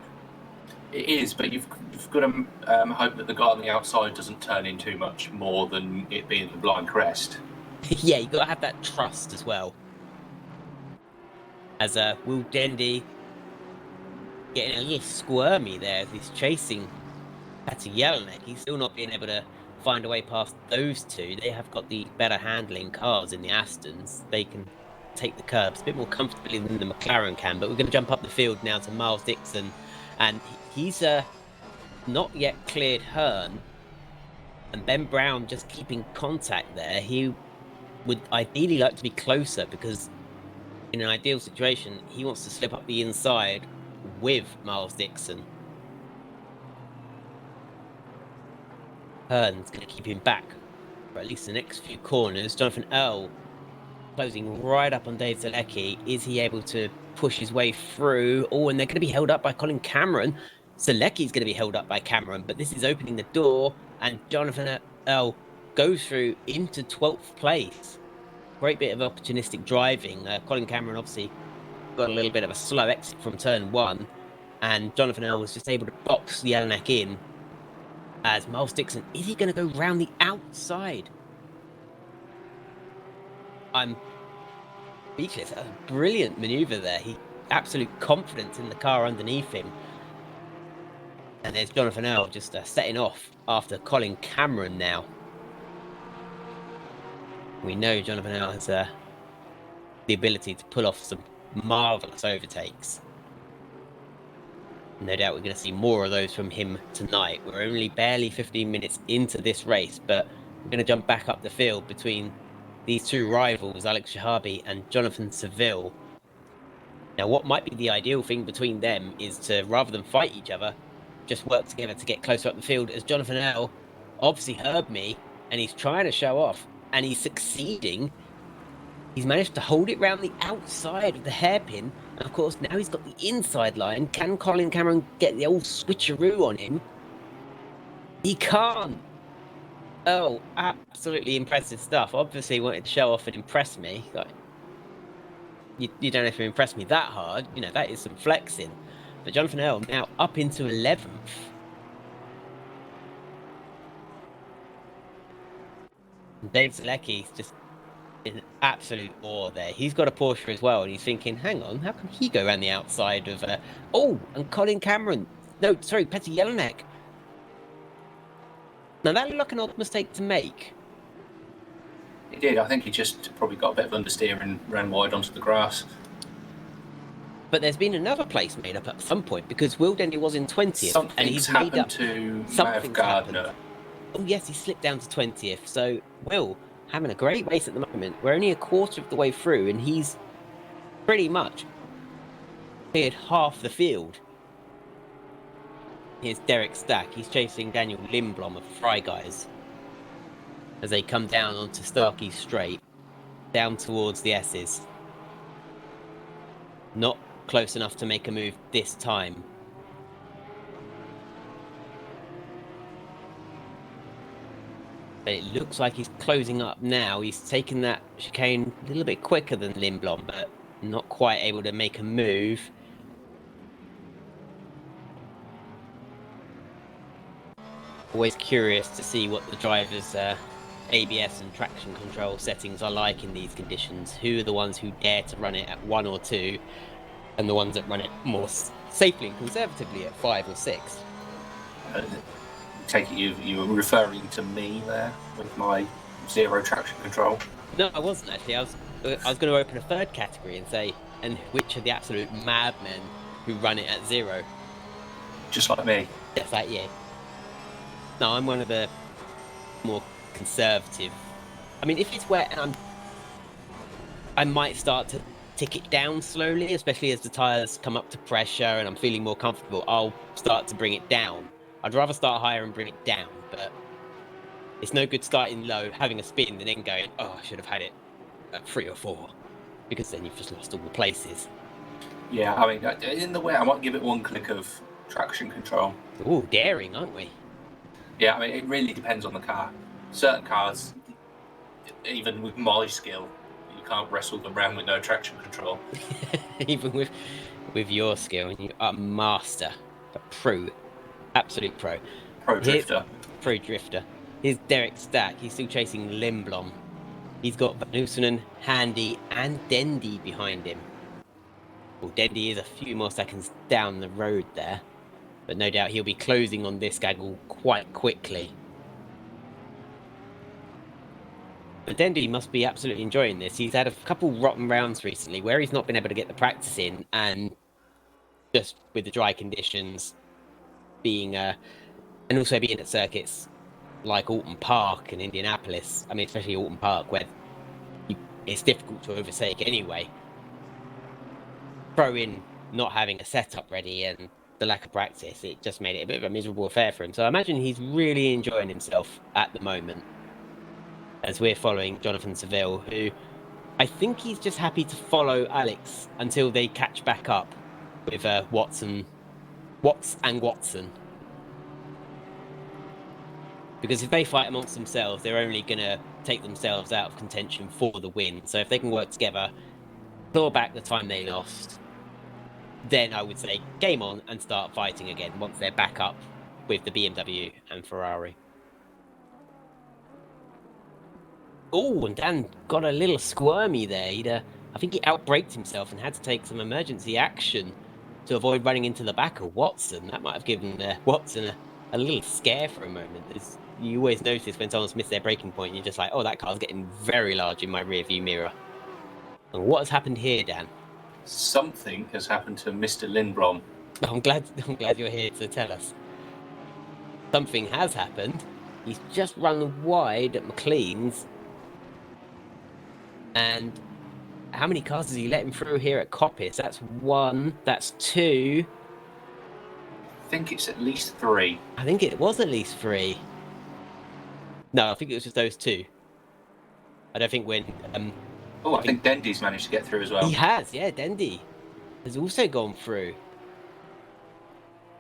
It is, but you've got to hope that the guy on the outside doesn't turn in too much more than it being the blind crest. Yeah, you've got to have that trust as well. As Will Dendy getting a little squirmy there as he's chasing Petr Jelinek. He's still not being able to find a way past those two. They have got the better handling cars in the Astons. They can take the curbs a bit more comfortably than the McLaren can. But we're going to jump up the field now to Miles Dixon, and he's not yet cleared Hearn, and Ben Brown just keeping contact there. He would ideally like to be closer because in an ideal situation he wants to slip up the inside with Miles Dixon. Hearn's going to keep him back for at least the next few corners. Jonathan Earl closing right up on Dave Zalecki. Is he able to push his way through? Oh, and they're going to be held up by Colin Cameron. Zalecki's going to be held up by Cameron, but this is opening the door, and Jonathan Earl goes through into 12th place. Great bit of opportunistic driving. Colin Cameron obviously got a little bit of a slow exit from turn 1, and Jonathan Earl was just able to box Jelinek in. As Miles Dixon, is he going to go round the outside? I'm speechless. A brilliant manoeuvre there. He absolute confidence in the car underneath him. And there's Jonathan Earl just setting off after Colin Cameron now. We know Jonathan Earl has the ability to pull off some marvellous overtakes. No doubt we're going to see more of those from him tonight. We're only barely 15 minutes into this race, but we're going to jump back up the field between these two rivals, Alex Shahabi and Jonathan Seville. Now, what might be the ideal thing between them is to, rather than fight each other, just work together to get closer up the field, as Jonathan Earl obviously heard me, and he's trying to show off, and he's succeeding. He's managed to hold it round the outside of the hairpin, and of course now he's got the inside line. Can Colin Cameron get the old switcheroo on him? He can't. Oh, absolutely impressive stuff. Obviously wanted to show off and impress me. Like, you don't have to impress me that hard. You know, that is some flexing. But Jonathan Earl now up into 11th. Dave Zalecki's just in absolute awe there. He's got a Porsche as well, and he's thinking, hang on, how can he go around the outside of... Oh, and Colin Cameron. No, sorry, Petr Jelinek. Now, that looked like an odd mistake to make. He did. I think he just probably got a bit of understeer and ran wide onto the grass. But there's been another place made up at some point, because Will Dendy was in 20th. Something's and he's happened made up to something's Gardner. Happened. Oh, yes, he slipped down to 20th. So, Will, having a great race at the moment. We're only a quarter of the way through, and he's pretty much cleared half the field. Here's Derek Stack. He's chasing Daniel Lindblom of Fry Guys as they come down onto Starkey Straight, down towards the S's. Not close enough to make a move this time. But it looks like he's closing up now. He's taken that chicane a little bit quicker than Lindblom, but not quite able to make a move. Always curious to see what the driver's ABS and traction control settings are like in these conditions. Who are the ones who dare to run it at 1 or 2, and the ones that run it more safely and conservatively at 5 or 6? Take it you were referring to me there with my 0 traction control? No, I wasn't actually. I was going to open a third category and say, and which are the absolute madmen who run it at 0? Just like me. Just like you. No, I'm one of the more conservative. I mean, if it's wet and I might start to tick it down slowly, especially as the tyres come up to pressure and I'm feeling more comfortable, I'll start to bring it down. I'd rather start higher and bring it down, but It's no good starting low, having a spin, and then going, oh, I should have had it at 3 or 4, because then you've just lost all the places. Yeah, I mean, in the way, I might give it one click of traction control. Oh, daring, aren't we? Yeah, I mean, it really depends on the car. Certain cars, even with my skill, you can't wrestle them around with no traction control. Even with your skill, and you are a master, a pro, absolute pro. Pro drifter. Pro drifter. Here's Derek Stack. He's still chasing Lindblom. He's got Van Oosenen, Handy, and Dendy behind him. Well, Dendy is a few more seconds down the road there, but no doubt he'll be closing on this gaggle quite quickly. But Dendy must be absolutely enjoying this. He's had a couple rotten rounds recently where he's not been able to get the practice in, and just with the dry conditions being and also being at circuits like Alton Park and Indianapolis. I mean, especially Alton Park, where it's difficult to overtake anyway. Throw in not having a setup ready and the lack of practice, it just made it a bit of a miserable affair for him. So I imagine he's really enjoying himself at the moment, as we're following Jonathan Seville, who I think he's just happy to follow Alex until they catch back up with Watts and Watson. Because if they fight amongst themselves, they're only going to take themselves out of contention for the win. So if they can work together, claw back the time they lost, then I would say game on and start fighting again once they're back up with the BMW and Ferrari. Oh, and Dan got a little squirmy there. I think he outbraked himself and had to take some emergency action to avoid running into the back of Watson. That might have given Watson a little scare for a moment. You always notice when someone's missed their braking point, you're just like, oh, that car's getting very large in my rear view mirror. And what has happened here, Dan? Something has happened to Mr. Lindblom. I'm glad you're here to tell us. Something has happened. He's just run wide at McLean's. And how many cars has he let him through here at Coppice? That's 1, that's 2. I think it's at least 3. I think it was at least 3. No, I think it was just those 2. I don't think when... I think Dendy's managed to get through as well. He has, yeah, Dendy has also gone through.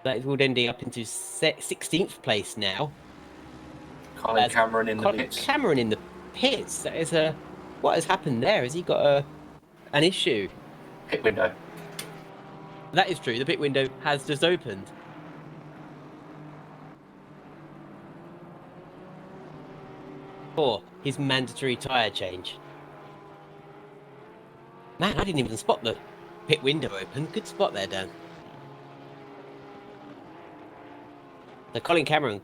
That is Will Dendy up into 16th place now. Colin Cameron in the pits. Cameron in the pits. That is what has happened there? Has he got an issue? Pit window. That is true. The pit window has just opened. For his mandatory tyre change. Man, I didn't even spot the pit window open. Good spot there, Dan. So Colin Cameron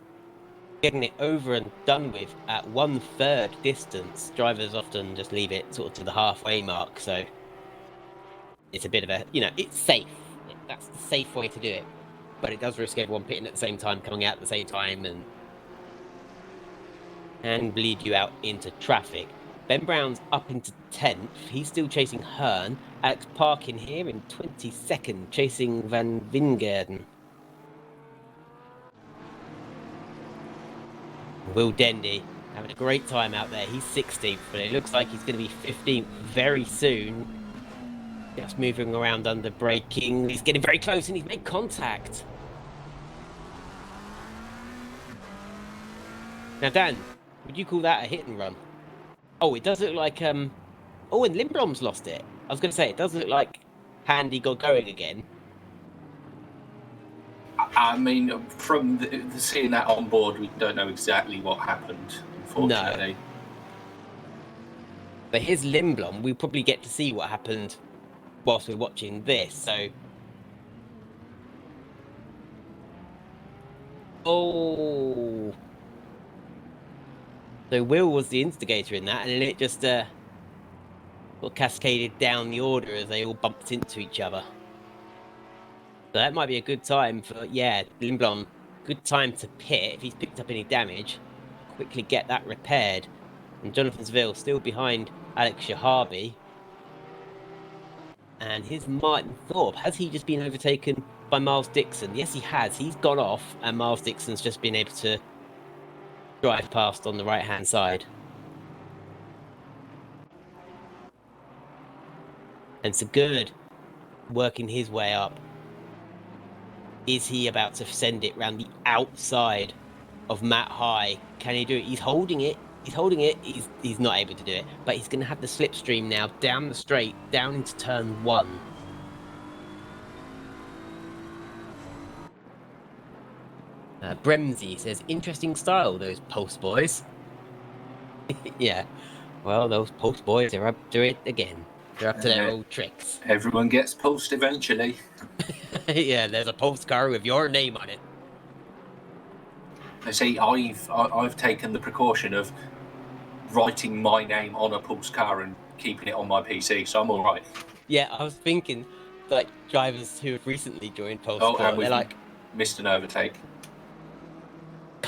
getting it over and done with at 1/3 distance. Drivers often just leave it sort of to the halfway mark, so it's a bit of a, it's safe. That's the safe way to do it. But it does risk everyone pitting at the same time, coming out at the same time, and bleed you out into traffic. Ben Brown's up into 10th. He's still chasing Hearn. Alex Parkin here in 22nd, chasing Van Wingerden. Will Dendy having a great time out there. He's 16th, but it looks like he's going to be 15th very soon. Just moving around under braking. He's getting very close and he's made contact. Now, Dan, would you call that a hit and run? Oh, it does look like... Oh, and Lindblom's lost it. I was going to say, it does look like Handy got going again. I mean, from seeing that on board, we don't know exactly what happened, unfortunately. No. But here's Lindblom. We'll probably get to see what happened whilst we're watching this, so... Oh... So Will was the instigator in that, and then it just cascaded down the order as they all bumped into each other. So that might be a good time for, Lindblom, good time to pit if he's picked up any damage. Quickly get that repaired. And Jonathan Seville still behind Alex Shahabi. And here's Martin Thorpe. Has he just been overtaken by Miles Dixon? Yes, he has. He's gone off, and Miles Dixon's just been able to drive past on the right-hand side. And Sigurd working his way up. Is he about to send it round the outside of Matt High? Can he do it? He's holding it. He's holding it. He's not able to do it. But he's going to have the slipstream now down the straight, down into turn 1. Bremsy says, interesting style, those Pulse boys. Yeah. Well, those Pulse boys are up to it again. They're up to their old tricks. Everyone gets pulsed eventually. Yeah, there's a Pulse car with your name on it. I see. I've taken the precaution of writing my name on a Pulse car and keeping it on my PC, so I'm all right. Yeah, I was thinking, like, drivers who have recently joined Pulse Oh, Sport, and we've they're like, missed an overtake.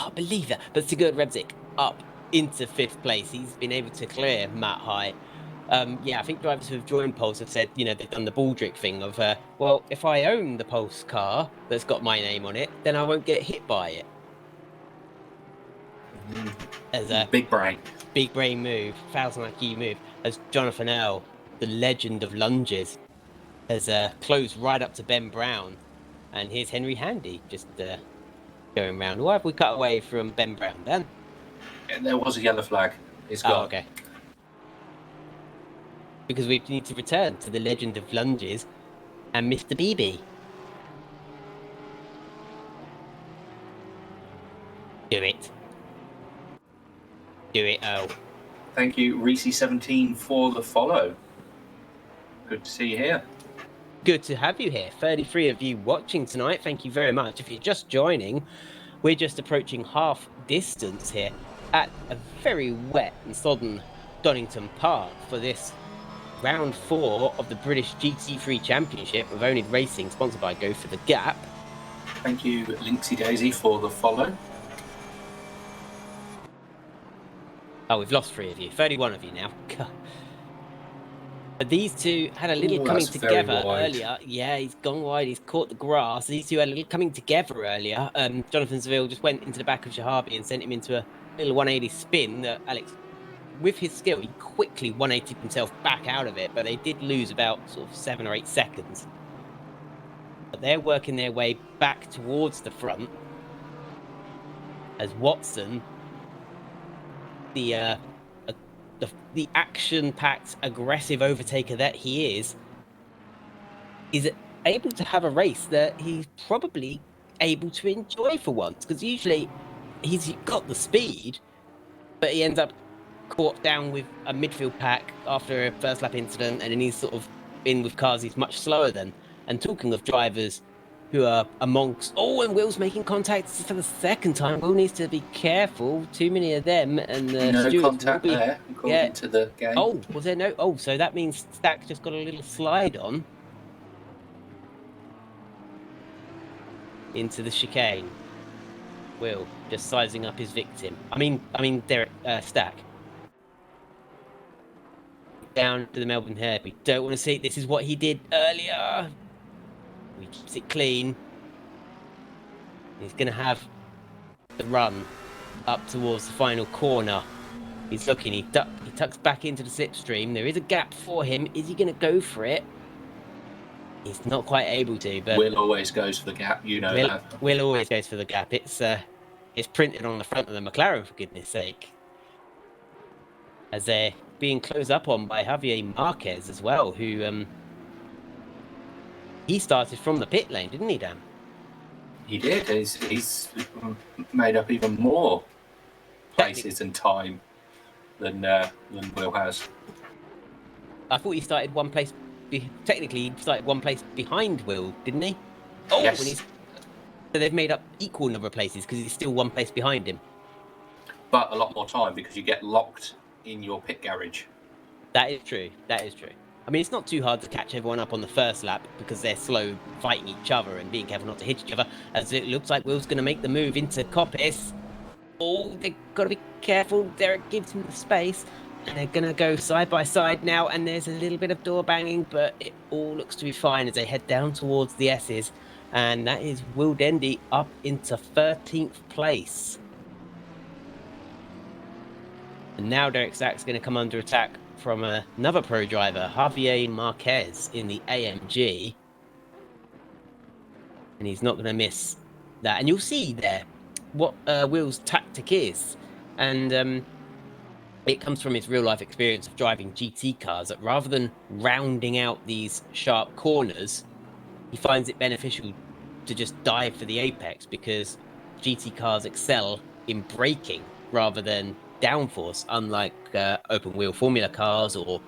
can't believe that. But Sigurd Rebzik up into 5th place. He's been able to clear Matt High. Yeah, I think drivers who have joined Pulse have said, you know, they've done the Baldrick thing of, well, if I own the Pulse car that's got my name on it, then I won't get hit by it. As a big brain move, 1000 IQ move, as Jonathan L., the legend of lunges, has closed right up to Ben Brown. And here's Henry Handy just going round. Why have we cut away from Ben Brown, Dan? And there was a yellow flag. It's gone. Oh, okay. Because we need to return to the legend of lunges and Mr. BB. Do it. Do it, oh. Thank you, Reese17, for the follow. Good to see you here. Good to have you here. 33 of you watching tonight. Thank you very much. If you're just joining, we're just approaching half distance here at a very wet and sodden Donington Park for this round 4 of the British GT3 Championship with oNiD Racing, sponsored by Go for the Gap. Thank you, Linksy Daisy, for the follow. Oh, we've lost 3 of you. 31 of you now. But these two had a little coming together earlier. Yeah, he's gone wide. He's caught the grass. These two had a little coming together earlier. Jonathan Seville just went into the back of Shahabi and sent him into a little 180 spin that Alex, with his skill, he quickly 180'd himself back out of it. But they did lose about sort of 7 or 8 seconds. But they're working their way back towards the front as Watson, the action-packed, aggressive overtaker that he is able to have a race that he's probably able to enjoy for once. Because usually he's got the speed, but he ends up caught down with a midfield pack after a first lap incident, and then he's sort of in with cars he's much slower than. And talking of drivers who are amongst... Oh, and Will's making contact for the second time. Will needs to be careful. Too many of them. And no contact there, according to the game. Oh, was there no... Oh, so that means Stack just got a little slide on into the chicane. Will just sizing up his victim. I mean, Derek, Stack. Down to the Melbourne Hair. We don't want to see... This is what he did earlier. He keeps it clean. He's going to have the run up towards the final corner. He's looking. He tucks back into the slipstream. There is a gap for him. Is he going to go for it? He's not quite able to. But Will always goes for the gap. You know that. Will always goes for the gap. It's printed on the front of the McLaren, for goodness sake. As they're being closed up on by Javier Marquez as well, who he started from the pit lane, didn't he, Dan? He did. He's made up even more places and time than Will has. I thought he started one place. Technically, he started one place behind Will, didn't he? Oh, yes. So they've made up equal number of places because he's still one place behind him. But a lot more time because you get locked in your pit garage. That is true. That is true. I mean, it's not too hard to catch everyone up on the first lap because they're slow fighting each other and being careful not to hit each other, as it looks like Will's going to make the move into Coppice. Oh, they've got to be careful. Derek gives him the space, and they're going to go side by side now, and there's a little bit of door banging, but it all looks to be fine as they head down towards the S's, and that is Will Dendy up into 13th place. And now Derek Stack's going to come under attack from another pro driver, Javier Marquez in the AMG. And he's not going to miss that. And you'll see there what Will's tactic is. And it comes from his real life experience of driving GT cars, that rather than rounding out these sharp corners, he finds it beneficial to just dive for the apex, because GT cars excel in braking rather than downforce, unlike open wheel formula cars or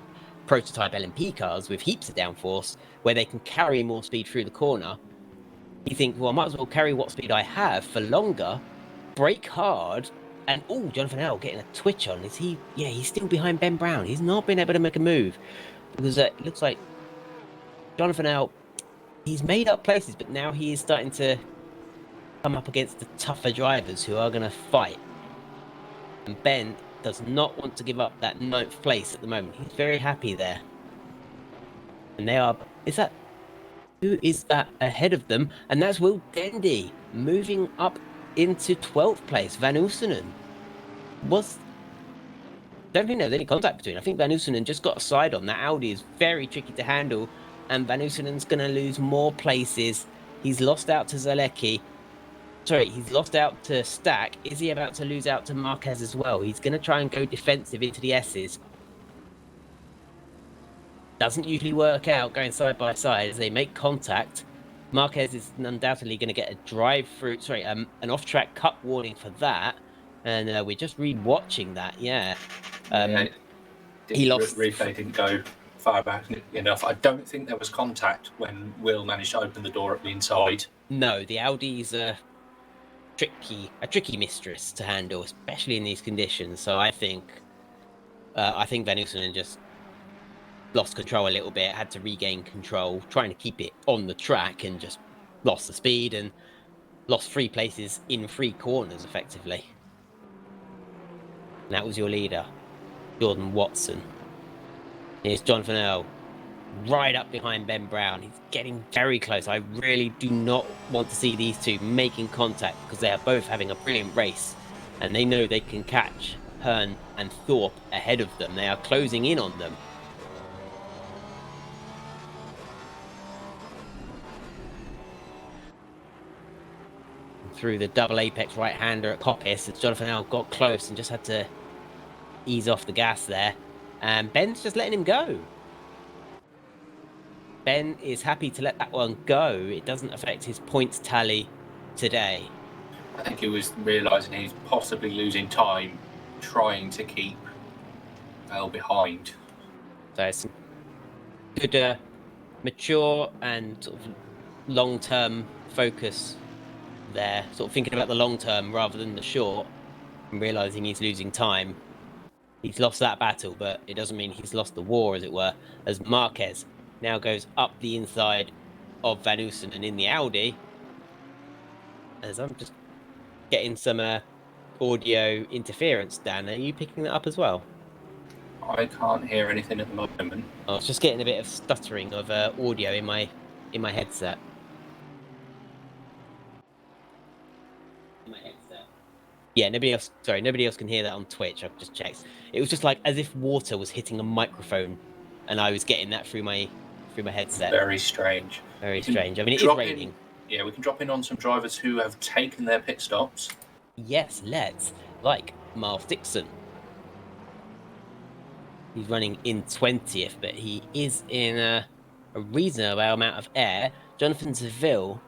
prototype LMP cars with heaps of downforce, where they can carry more speed through the corner. You think, well, I might as well carry what speed I have for longer, brake hard, and Jonathan L getting a twitch on. Is he? Yeah, he's still behind Ben Brown. He's not been able to make a move, because it looks like Jonathan L, he's made up places, but now he is starting to come up against the tougher drivers who are going to fight. And Ben does not want to give up that 9th place at the moment. He's very happy there. And they are... Who is that ahead of them? And that's Will Dendy moving up into 12th place. Van Oosenen don't think there was any contact between. I think Van Oosenen just got a side on. That Audi is very tricky to handle, and Van Oosenen's going to lose more places. He's lost out to Zalecki. Sorry, he's lost out to Stack. Is he about to lose out to Marquez as well? He's going to try and go defensive into the S's. Doesn't usually work out going side by side as they make contact. Marquez is undoubtedly going to get a drive-through, an off-track cut warning for that. And we're just re-watching that, yeah. He lost. Replay didn't go far back enough. I don't think there was contact when Will managed to open the door at the inside. No, the Audi's a tricky mistress to handle, especially in these conditions. So I think Van Oosenen just lost control a little bit, had to regain control, trying to keep it on the track, and just lost the speed and lost 3 places in 3 corners, effectively. And that was your leader, Jordan Watson. Here's Jonathan Earl, right up behind Ben Brown. He's getting very close. I really do not want to see these two making contact, because they are both having a brilliant race, and they know they can catch Hearn and Thorpe ahead of them. They are closing in on them. Through the double apex right-hander at Coppice, as Jonathan Earl got close and just had to ease off the gas there. And Ben's just letting him go. Ben is happy to let that one go. It doesn't affect his points tally today. I think he was realising he's possibly losing time trying to keep Earl behind. So it's good, mature and sort of long-term focus there. Sort of thinking about the long term rather than the short, and realising he's losing time. He's lost that battle, but it doesn't mean he's lost the war, as it were, as Marquez now goes up the inside of Van Oosenen in the Audi. As I'm just getting some audio interference, Dan. Are you picking that up as well? I can't hear anything at the moment. I was just getting a bit of stuttering of audio in my headset. Yeah, nobody else can hear that on Twitch. I've just checked. It was just like as if water was hitting a microphone, and I was getting that through my headset. Very strange. Very strange. I mean, it is raining. Yeah, we can drop in on some drivers who have taken their pit stops. Yes, let's. Like Miles Dixon. He's running in 20th, but he is in a reasonable amount of air. Jonathan Seville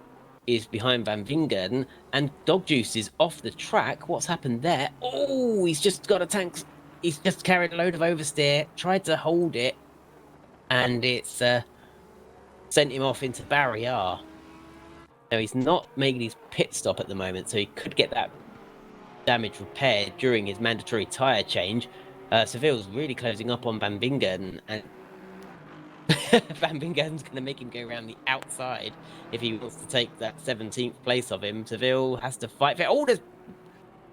is behind Van Vingerden, and Dog Juice is off the track. What's happened there? Oh, he's just got a tank. He's just carried a load of oversteer, tried to hold it, and it's sent him off into Barrier. Now, he's not making his pit stop at the moment, so he could get that damage repaired during his mandatory tyre change. Seville's really closing up on Van Vingerden, and Van Vingerden's going to make him go around the outside if he wants to take that 17th place of him. Seville has to fight for it. Oh, there's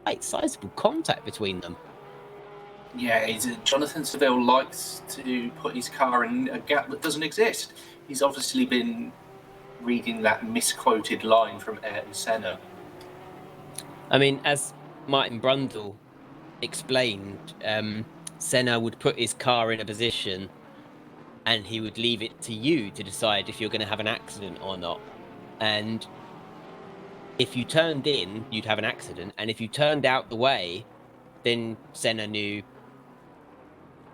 quite sizable contact between them. Yeah, Jonathan Seville likes to put his car in a gap that doesn't exist. He's obviously been reading that misquoted line from Ayrton Senna. I mean, as Martin Brundle explained, Senna would put his car in a position and he would leave it to you to decide if you're going to have an accident or not. And if you turned in, you'd have an accident. And if you turned out the way, then Senna knew,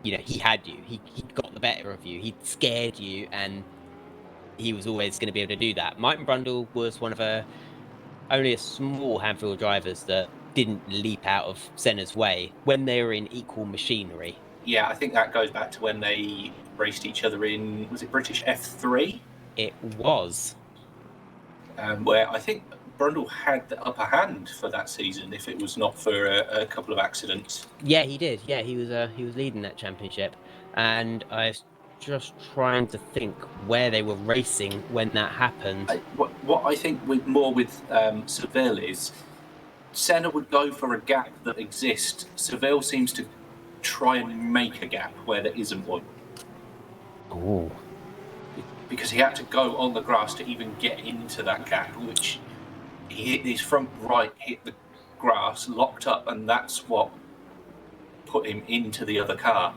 he had you. He'd got the better of you. He'd scared you, and he was always going to be able to do that. Martin Brundle was one of only a small handful of drivers that didn't leap out of Senna's way when they were in equal machinery. Yeah, I think that goes back to when they raced each other in, was it British F3? It was. Where I think Brundle had the upper hand for that season if it was not for a couple of accidents. Yeah, he did. Yeah, he was leading that championship, and I was just trying to think where they were racing when that happened. What I think with Seville is Senna would go for a gap that exists. Seville seems to try and make a gap where there isn't one. Oh. Because he had to go on the grass to even get into that gap, which he hit his front right, hit the grass, locked up, and that's what put him into the other car.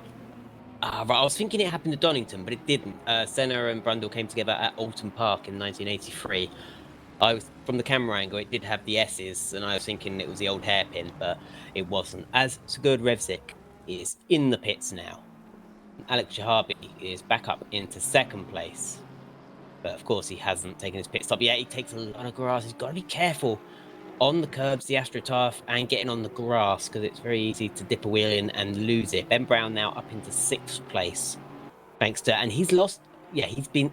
Right, I was thinking it happened to Donington, but it didn't. Senna and Brundle came together at Alton Park in 1983. From the camera angle, it did have the S's, and I was thinking it was the old hairpin, but it wasn't. As Sigurd Revsik is in the pits now, Alex Shahabi is back up into second place. But of course, he hasn't taken his pit stop yet. He takes a lot of grass. He's got to be careful on the curbs, the AstroTurf, and getting on the grass, because it's very easy to dip a wheel in and lose it. Ben Brown now up into sixth place, thanks to, and he's lost. Yeah, he's been.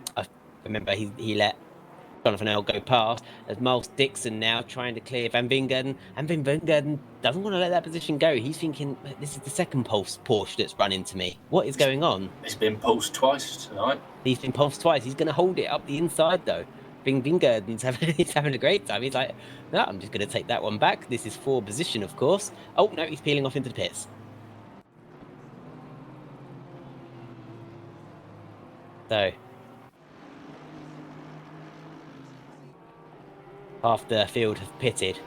Remember, he let Jonathan Earl go past. As Miles Dixon now trying to clear Van Vingeren, and Van Vingeren doesn't want to let that position go. He's thinking, this is the second Porsche that's run into me. What is going on? It's been pulsed twice tonight. He's been pulsed twice. He's going to hold it up the inside, though. Vingegaard's having a great time. He's like, no, I'm just going to take that one back. This is for position, of course. Oh, no, he's peeling off into the pits. So, half the field have pitted,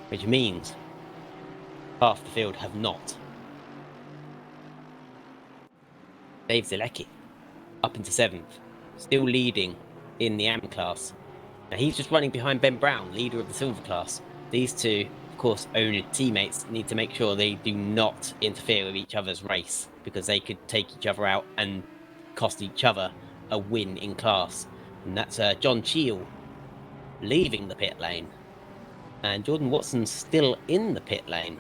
which means half the field have not. Dave Zielecki up into seventh, still leading in the AM class. Now he's just running behind Ben Brown, leader of the silver class. These two, of course, oNiD teammates, need to make sure they do not interfere with each other's race, because they could take each other out and cost each other a win in class. And that's John Cheel leaving the pit lane, and Jordan Watson's still in the pit lane.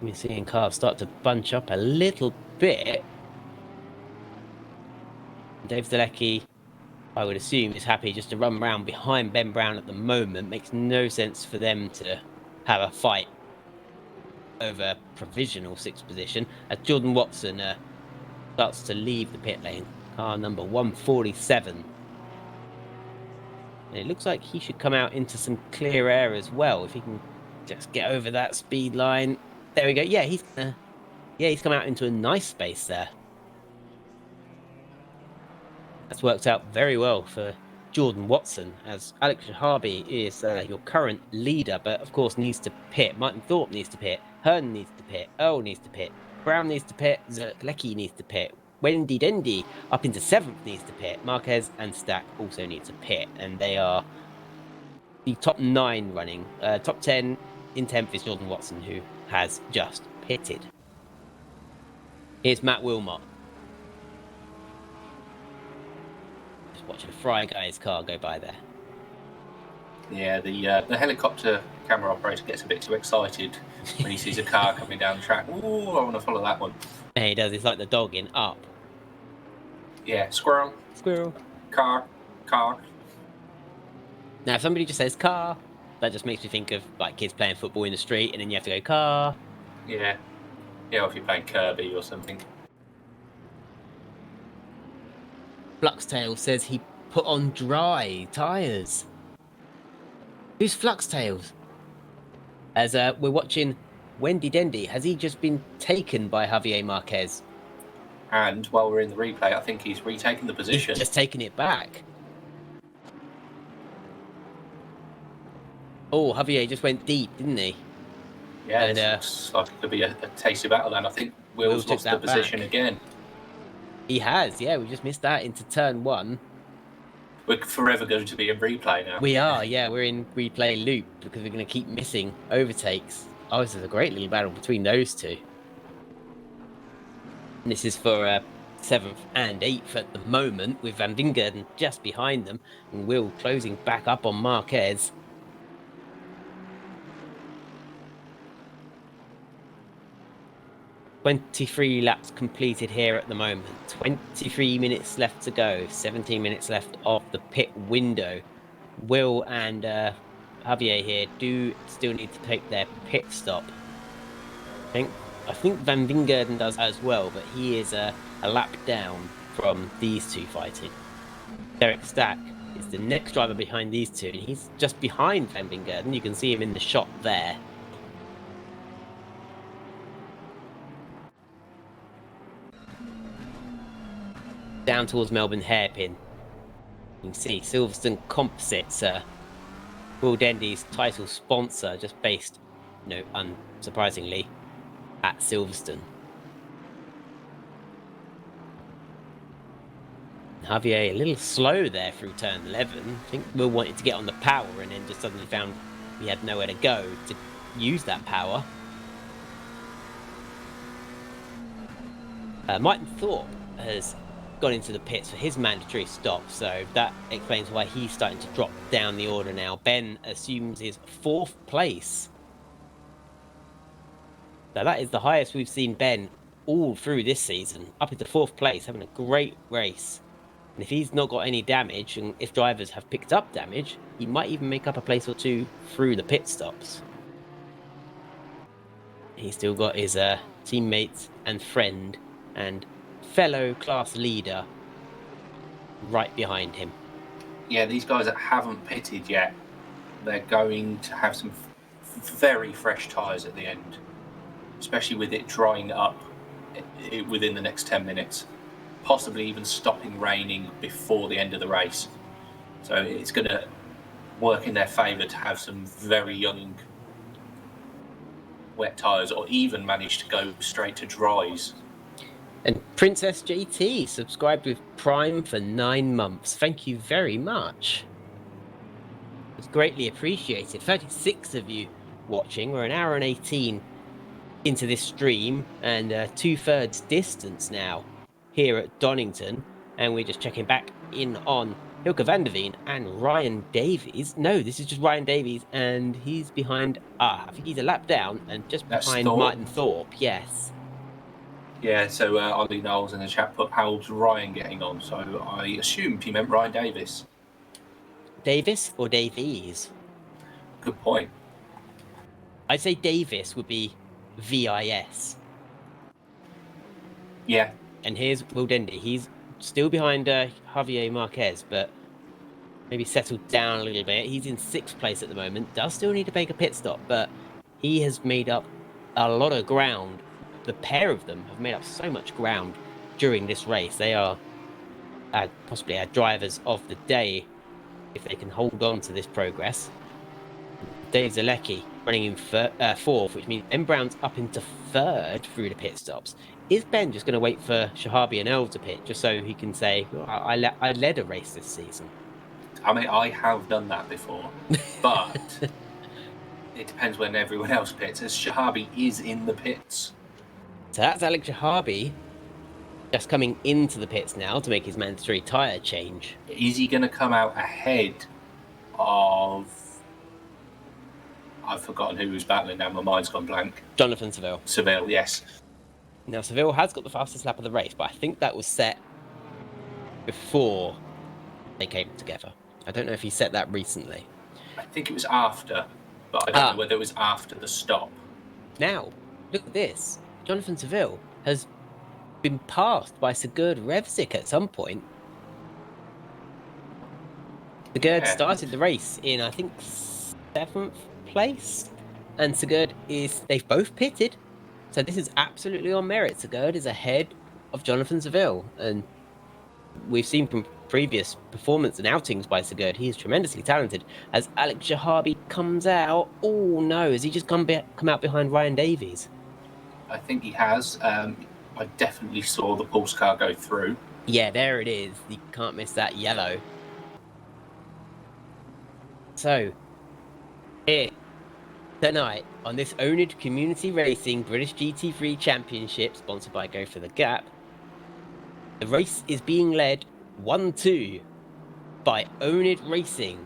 We're seeing cars start to bunch up a little bit. Dave Zielecki, I would assume, is happy just to run around behind Ben Brown at the moment. Makes no sense for them to have a fight over provisional sixth position, as Jordan Watson starts to leave the pit lane. Car number 147. And it looks like he should come out into some clear air as well, if he can just get over that speed line. There we go. Yeah, he's come out into a nice space there. That's worked out very well for Jordan Watson, as Alex Shahabi is your current leader, but of course needs to pit. Martin Thorpe needs to pit. Hearn needs to pit. Earl needs to pit. Brown needs to pit. Zielecki needs to pit. Wendy Dendy up into seventh needs to pit. Marquez and Stack also need to pit, and they are the top 9 running. Top 10 in 10th is Jordan Watson, who has just pitted. Here's Matt Wilmot. Just watching a Fry Guy's car go by there. Yeah, the helicopter camera operator gets a bit too excited when he sees a car coming down the track. Ooh, I want to follow that one. And he does. It's like the dog in Up. Yeah, squirrel. Squirrel. Car. Now, if somebody just says car, that just makes me think of like kids playing football in the street, and then you have to go car. Yeah. Yeah, or if you're playing Kirby or something. Fluxtail says he put on dry tyres. Who's Fluxtails? As we're watching Wendy Dendy, has he just been taken by Javier Marquez? And while we're in the replay, I think he's retaken the position. He's just taking it back. Oh, Javier just went deep, didn't he? Yeah, And this looks like it could be a tasty battle, and I think Will Will's took lost the that position back. again. He has, yeah. We just missed that into turn 1. We're forever going to be in replay now. We are, yeah. We're in replay loop because we're going to keep missing overtakes. Oh, this is a great little battle between those two. And this is for 7th and 8th at the moment, with Van Wingerden just behind them, and Will closing back up on Marquez. "23 laps completed here at the moment. 23 minutes left to go. 17 minutes left of the pit window. Will and Javier here do still need to take their pit stop. I think Van Wingerden does as well, but he is a lap down from these two fighting. Derek Stack is the next driver behind these two, and he's just behind Van Wingerden. You can see him in the shot there. Down towards Melbourne Hairpin. You can see Silverstone Composites, Will Dendy's title sponsor, just based, unsurprisingly, at Silverstone. Javier a little slow there through turn 11. I think Will wanted to get on the power and then just suddenly found he had nowhere to go to use that power. Martin Thorpe has gone into the pits for his mandatory stop, so that explains why he's starting to drop down the order now. Ben assumes his 4th place. So that is the highest we've seen Ben all through this season, up into 4th place, having a great race. And if he's not got any damage, and if drivers have picked up damage, he might even make up a place or two through the pit stops. He's still got his teammate and friend and fellow class leader right behind him. Yeah, these guys that haven't pitted yet, they're going to have some very fresh tyres at the end, especially with it drying up within the next 10 minutes, possibly even stopping raining before the end of the race. So it's going to work in their favour to have some very young wet tyres, or even manage to go straight to dries. And Princess JT subscribed with Prime for 9 months. Thank you very much. It's greatly appreciated. 36 of you watching. We're an hour and 18 into this stream, and 2/3 distance now here at Donington. And we're just checking back in on Hilke van der Veen and Ryan Davies. No, this is just Ryan Davies, and he's behind. I think he's a lap down and just behind Martin Thorpe. Yes. Yeah, so Ollie Knowles in the chat put, how's Ryan getting on? So I assumed he meant Ryan Davis. Davis or Davies? Good point. I'd say Davis would be VIS. Yeah. And here's Will Dendy. He's still behind Javier Marquez, but maybe settled down a little bit. He's in 6th place at the moment. Does still need to make a pit stop, but he has made up a lot of ground. The pair of them have made up so much ground during this race. They are possibly our drivers of the day if they can hold on to this progress. Dave Zalecki running in 4th, which means Ben Brown's up into 3rd through the pit stops. Is Ben just going to wait for Shahabi and Elf to pit just so he can say, well, I led a race this season? I mean, I have done that before, but it depends when everyone else pits, as Shahabi is in the pits. So that's Alex Shahabi just coming into the pits now to make his mandatory tyre change. Is he going to come out ahead of... I've forgotten who was battling now, my mind's gone blank. Jonathan Seville. Seville, yes. Now, Seville has got the fastest lap of the race, but I think that was set before they came together. I don't know if he set that recently. I think it was after, but I don't know whether it was after the stop. Now, look at this. Jonathan Seville has been passed by Sigurd Revsik at some point. Sigurd started the race in, I think, 7th place. And Sigurd they've both pitted. So this is absolutely on merit. Sigurd is ahead of Jonathan Seville. And we've seen from previous performance and outings by Sigurd, he is tremendously talented. As Alex Shahabi comes out, oh no, has he just come out behind Ryan Davies? I think he has. I definitely saw the pulse car go through. Yeah, there it is. You can't miss that yellow. So, here, tonight, on this oNiD Community Racing British GT3 Championship, sponsored by Go for the Gap, the race is being led 1-2 by oNiD Racing.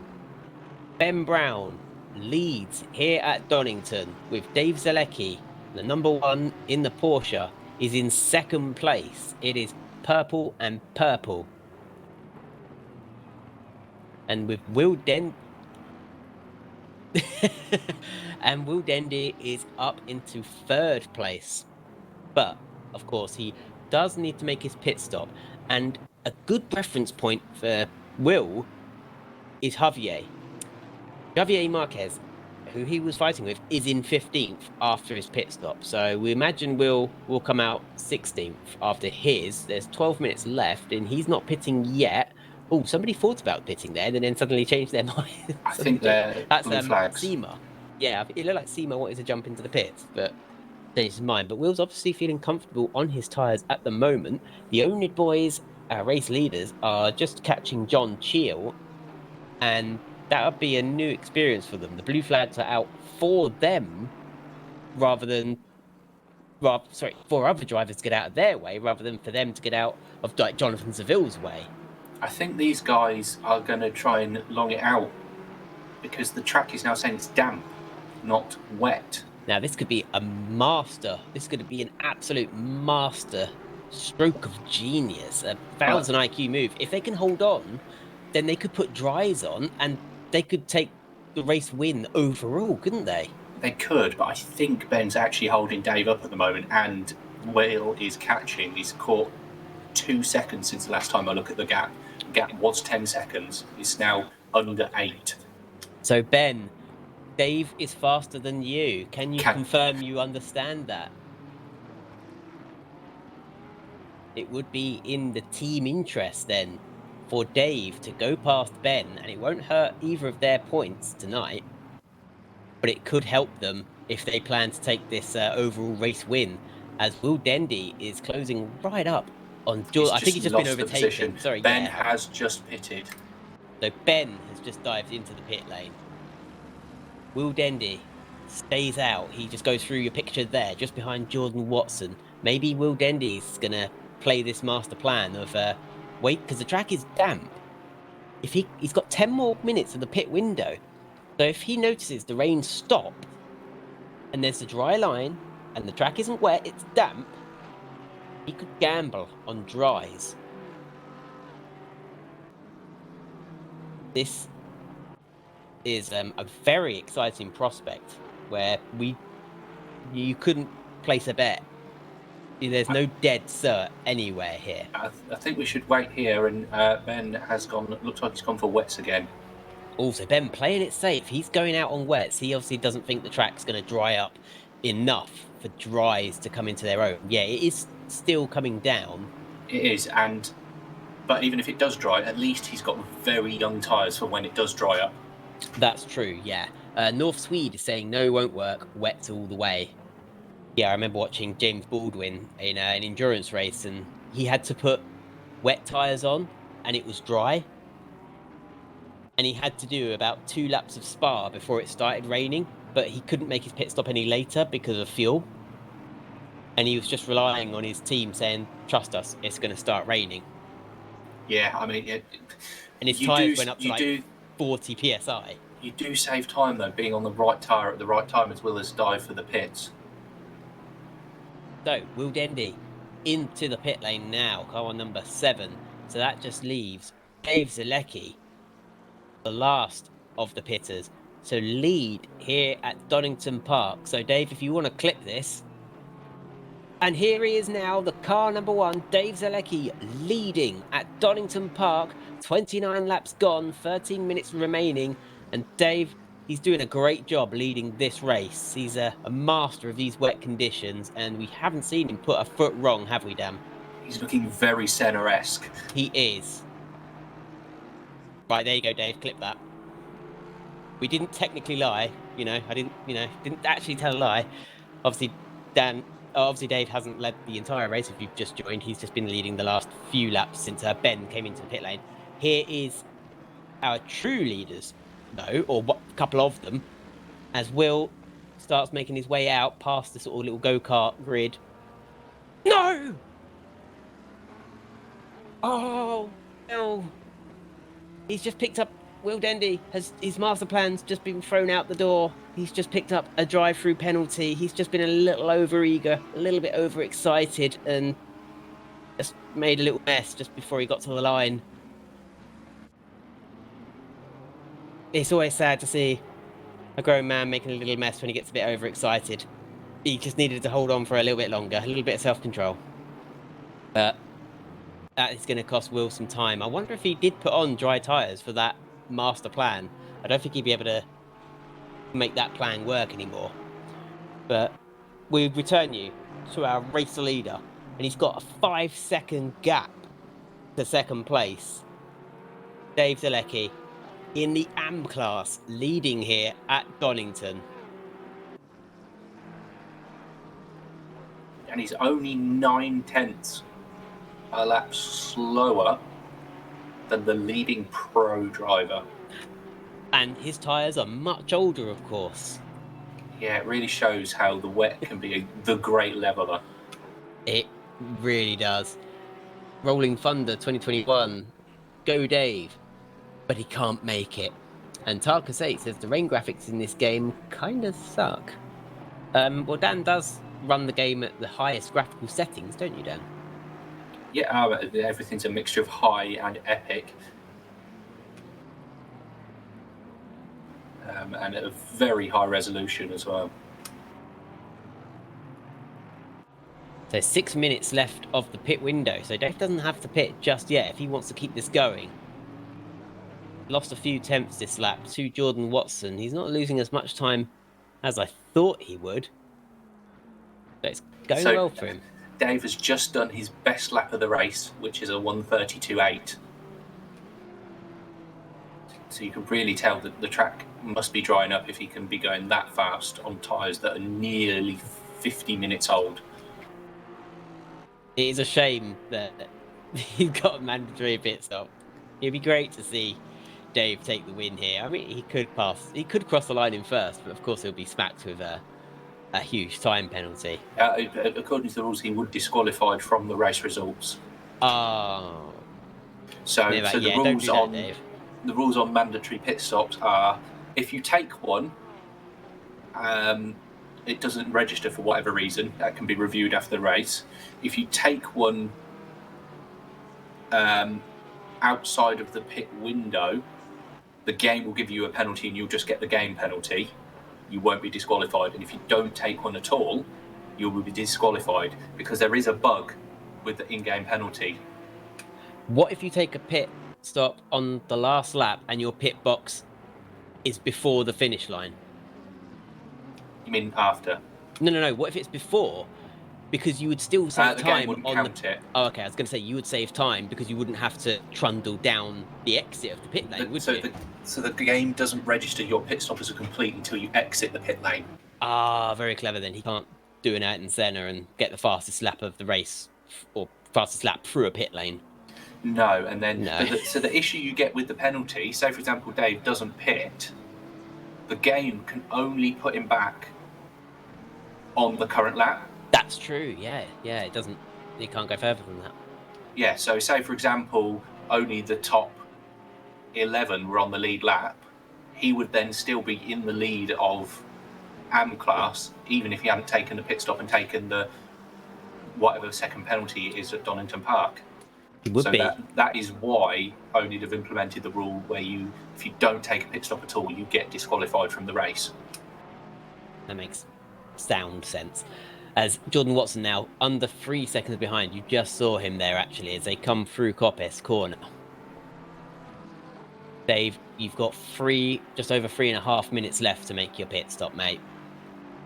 Ben Brown leads here at Donington with Dave Zalecki, the number 1 in the Porsche, is in second place. It is purple and purple. And with Will Dendy is up into third place. But, of course, he does need to make his pit stop. And a good reference point for Will is Javier Marquez, who he was fighting with, is in 15th after his pit stop. So we imagine Will come out 16th after his. There's 12 minutes left, and he's not pitting yet. Oh, somebody thought about pitting there, and then suddenly changed their mind. I think they're That's blue flags. Seema. Yeah, it looked like Seema wanted to jump into the pits, but changed his mind. But Will's obviously feeling comfortable on his tyres at the moment. The oNiD boys, race leaders, are just catching John Cheel, and that would be a new experience for them. The blue flags are out for them for other drivers to get out of their way rather than for them to get out of like Jonathan Seville's way. I think these guys are going to try and long it out because the track is now saying it's damp, not wet. Now, this could be a master. This could be an absolute master stroke of genius, a 1,000 IQ move. If they can hold on, then they could put dries on and they could take the race win overall, couldn't they? They could, but I think Ben's actually holding Dave up at the moment, and Will is catching. He's caught 2 seconds since the last time I look at the gap. The gap was 10 seconds. It's now under 8. So, Ben, Dave is faster than you. Can you confirm you understand that? It would be in the team interest then for Dave to go past Ben, and it won't hurt either of their points tonight, but it could help them if they plan to take this overall race win, as Will Dendy is closing right up on George. I think he's just been overtaken. Sorry, Ben has just pitted. So Ben has just dived into the pit lane. Will Dendy stays out. He just goes through your picture there, just behind Jordan Watson. Maybe Will Dendy's going to play this master plan of wait, because the track is damp. If he's got 10 more minutes of the pit window. So if he notices the rain stopped and there's a dry line and the track isn't wet, it's damp, he could gamble on dries. This is a very exciting prospect where you couldn't place a bet. There's no dead cert anywhere here. I think we should wait here, and Ben has gone. Looks like he's gone for wets again. Also, Ben playing it safe. He's going out on wets. He obviously doesn't think the track's going to dry up enough for dries to come into their own. Yeah, it is still coming down. It is, but even if it does dry, at least he's got very young tyres for when it does dry up. That's true, yeah. North Swede is saying no, won't work. Wets all the way. Yeah, I remember watching James Baldwin in an endurance race, and he had to put wet tyres on, and it was dry. And he had to do about 2 laps of Spa before it started raining, but he couldn't make his pit stop any later because of fuel. And he was just relying on his team saying, trust us, it's going to start raining. Yeah, I mean... and his tyres went up to 40 PSI. You do save time, though, being on the right tyre at the right time, as well as dive for the pits. So, Will Dendy into the pit lane now, car on number 7. So that just leaves Dave Zalecki, the last of the pitters. So lead here at Donington Park. So Dave, if you want to clip this. And here he is now, the car number 1, Dave Zalecki, leading at Donington Park. 29 laps gone, 13 minutes remaining. And Dave, he's doing a great job leading this race. He's a master of these wet conditions, and we haven't seen him put a foot wrong, have we, Dan? He's looking very Senna-esque. He is. Right, there you go, Dave. Clip that. We didn't technically lie. I didn't actually tell a lie. Obviously, Dave hasn't led the entire race. If you've just joined, he's just been leading the last few laps since Ben came into the pit lane. Here is our true leaders, though, or a couple of them, as Will starts making his way out past the sort of little go-kart grid. No! Oh, no. He's just picked up... Will Dendy his master plan's just been thrown out the door. He's just picked up a drive-through penalty. He's just been a little over-eager, a little bit overexcited, and just made a little mess just before he got to the line. It's always sad to see a grown man making a little mess when he gets a bit overexcited. He just needed to hold on for a little bit longer, a little bit of self-control. But that is going to cost Will some time. I wonder if he did put on dry tyres for that master plan. I don't think he'd be able to make that plan work anymore. But we return you to our race leader, and he's got a 5-second gap to second place. Dave Zalecki in the AM class, leading here at Donington. And he's only 9/10 a lap slower than the leading pro driver. And his tyres are much older, of course. Yeah, it really shows how the wet can be the great leveler. It really does. Rolling Thunder 2021. Go Dave. But he can't make it. And Tarkus8 says the rain graphics in this game kind of suck. Well, Dan does run the game at the highest graphical settings, don't you, Dan? Yeah, everything's a mixture of high and epic. And at a very high resolution as well. So 6 minutes left of the pit window. So Dave doesn't have to pit just yet if he wants to keep this going. Lost a few tenths this lap to Jordan Watson. He's not losing as much time as I thought he would. But it's going well for him. Dave has just done his best lap of the race, which is a 1:32.8. So you can really tell that the track must be drying up if he can be going that fast on tyres that are nearly 50 minutes old. It is a shame that he's got a mandatory pit stop. It'd be great to see Dave take the win here. I mean, he could cross the line in first, but of course he'll be smacked with a huge time penalty. According to the rules, he would be disqualified from the race results. Oh. So the rules on mandatory pit stops are: if you take one, it doesn't register for whatever reason. That can be reviewed after the race. If you take one outside of the pit window, the game will give you a penalty and you'll just get the game penalty. You won't be disqualified. And if you don't take one at all, you will be disqualified because there is a bug with the in-game penalty. What if you take a pit stop on the last lap and your pit box is before the finish line? You mean after? No. What if it's before? Because you would still save the time game wouldn't on count it. Oh, okay. I was going to say you would save time because you wouldn't have to trundle down the exit of the pit lane, would you? So the game doesn't register your pit stop as a complete until you exit the pit lane. Ah, very clever then. He can't do an Ayrton Senna and get the fastest lap of the race or fastest lap through a pit lane. No, and then No. So the issue you get with the penalty, say for example Dave doesn't pit, the game can only put him back on the current lap. That's true, yeah, it doesn't, you can't go further than that. Yeah, so say for example only the top 11 were on the lead lap, he would then still be in the lead of AM class, even if he hadn't taken the pit stop and taken the whatever second penalty it is at Donington Park. He would be. That is why oNiD have implemented the rule where if you don't take a pit stop at all, you get disqualified from the race. That makes sound sense. As Jordan Watson now under 3 seconds behind. You just saw him there actually as they come through Coppice corner. Dave, you've got just over 3.5 minutes left to make your pit stop, mate.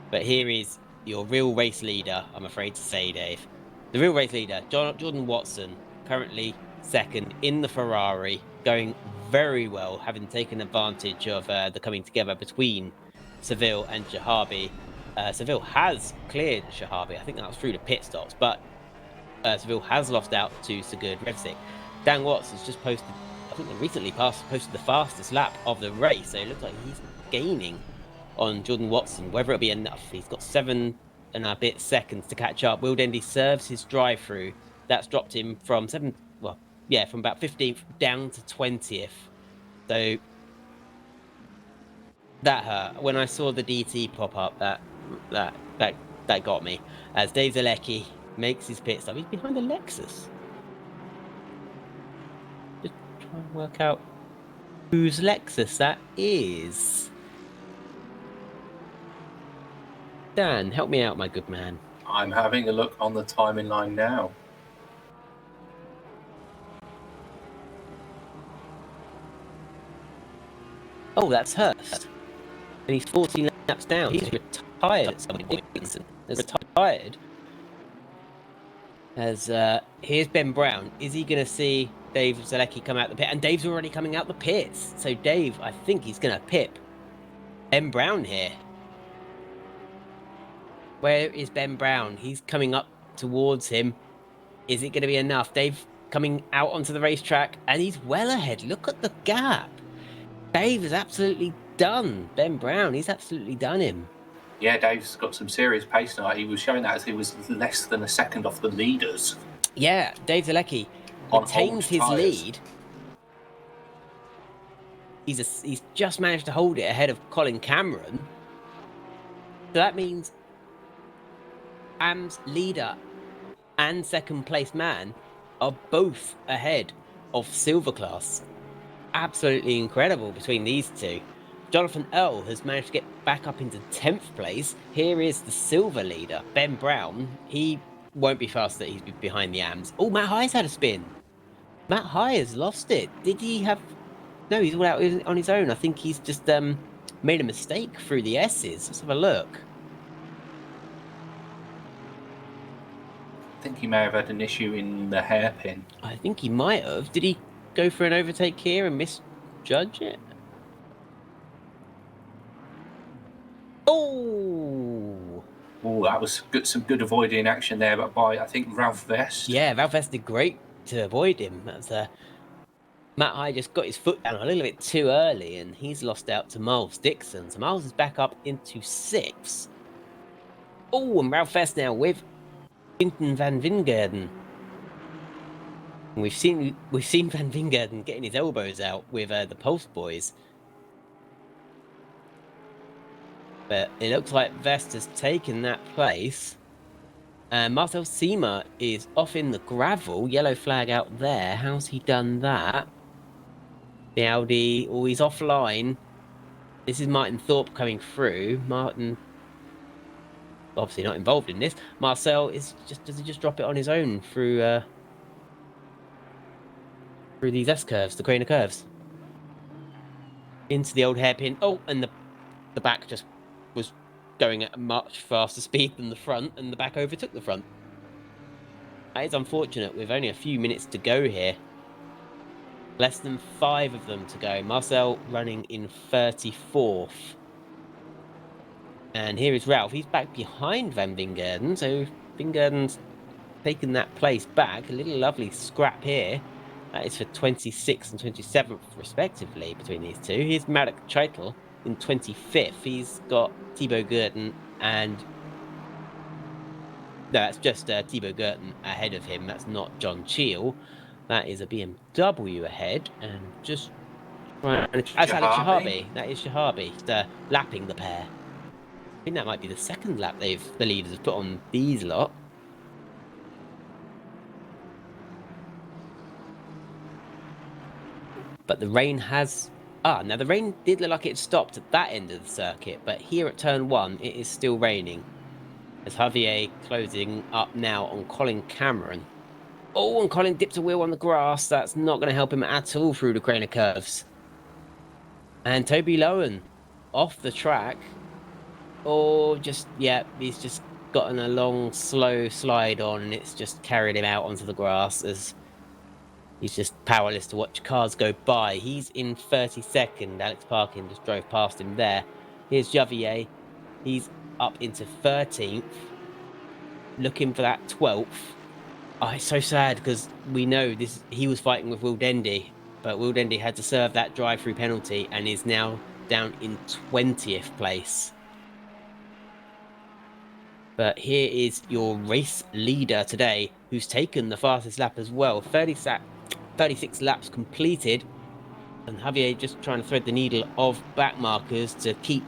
But here is your real race leader, I'm afraid to say, Dave. The real race leader, Jordan Watson, currently second in the Ferrari, going very well, having taken advantage of the coming together between Seville and Shahabi. Seville has cleared Shahabi. I think that was through the pit stops, but Seville has lost out to Sigurd Revsik. Dan Watts has just posted, I think they recently posted the fastest lap of the race, so it looks like he's gaining on Jordan Watson. Whether it'll be enough, he's got 7 and a bit seconds to catch up. Will Dendy serves his drive-through. That's dropped him from from about 15th down to 20th. So that hurt. When I saw the DT pop up, that got me. As Dave Zalecki makes his pit stop, he's behind the Lexus. Just try and work out whose Lexus that is. Dan, help me out, my good man. I'm having a look on the timing line now. Oh, that's Hurst. And he's 14 laps down. He's retired at some point. He's retired. As here's Ben Brown. Is he going to see Dave Zalecki come out the pit? And Dave's already coming out the pits. So Dave, I think he's going to pip Ben Brown here. Where is Ben Brown? He's coming up towards him. Is it going to be enough? Dave coming out onto the racetrack, and he's well ahead. Look at the gap. Dave is absolutely done Ben Brown. He's absolutely done him. Yeah, Dave's got some serious pace tonight. He was showing that as he was less than a second off the leaders. Yeah, Dave Zalecki retains his lead. He's just managed to hold it ahead of Colin Cameron. So that means AM's leader and second place man are both ahead of Silver Class. Absolutely incredible between these two. Jonathan Earl has managed to get back up into 10th place. Here is the silver leader, Ben Brown. He won't be faster. He's behind the AMs. Oh, Matt High's had a spin. Matt High has lost it. Did he have... No, he's all out on his own. I think he's just made a mistake through the S's. Let's have a look. I think he may have had an issue in the hairpin. I think he might have. Did he go for an overtake here and misjudge it? Oh! Oh, that was good, some good avoiding action there, but by, I think, Ralph Vest. Yeah, Ralph Vest did great to avoid him. That's Matt High just got his foot down a little bit too early, and he's lost out to Miles Dixon. So Miles is back up into 6th. Oh, and Ralph Vest now with Quinten van Wingerden. We've seen Van Wingerden getting his elbows out with the Pulse boys. But it looks like Vest has taken that place. And Marcel Seema is off in the gravel. Yellow flag out there. How's he done that? The Audi, oh, he's offline. This is Martin Thorpe coming through. Martin, obviously not involved in this. Marcel does he just drop it on his own through these S-curves, the Craner curves? Into the old hairpin. Oh, and the back just was going at a much faster speed than the front, and the back overtook the front. That is unfortunate with only a few minutes to go here. Less than 5 of them to go. Marcel running in 34th. And here is Ralph. He's back behind Van Wingerden, so Wingerden's taken that place back. A little lovely scrap here. That is for 26th and 27th, respectively, between these two. Here's Marek Chaitel in 25th. He's got Thibaut Gurton and... No, that's just Thibaut Gurton ahead of him. That's not John Cheel. That is a BMW ahead. And just... That's Alex Shahabi. That is Shahabi. Lapping the pair. I think that might be the second lap the leaders have put on these lot. But the rain has... now the rain did look like it stopped at that end of the circuit, but here at turn 1, it is still raining. As Javier closing up now on Colin Cameron. Oh, and Colin dips a wheel on the grass. That's not going to help him at all through the Craner curves. And Toby Lowen off the track. Oh, he's just gotten a long, slow slide on, and it's just carried him out onto the grass as he's just powerless to watch cars go by. He's in 32nd. Alex Parkin just drove past him there. Here's Javier. He's up into 13th, looking for that 12th. Oh, it's so sad because we know this. He was fighting with Will Dendy, but Will Dendy had to serve that drive-through penalty and is now down in 20th place. But here is your race leader today, who's taken the fastest lap as well. 36 laps completed, and Javier just trying to thread the needle of back markers to keep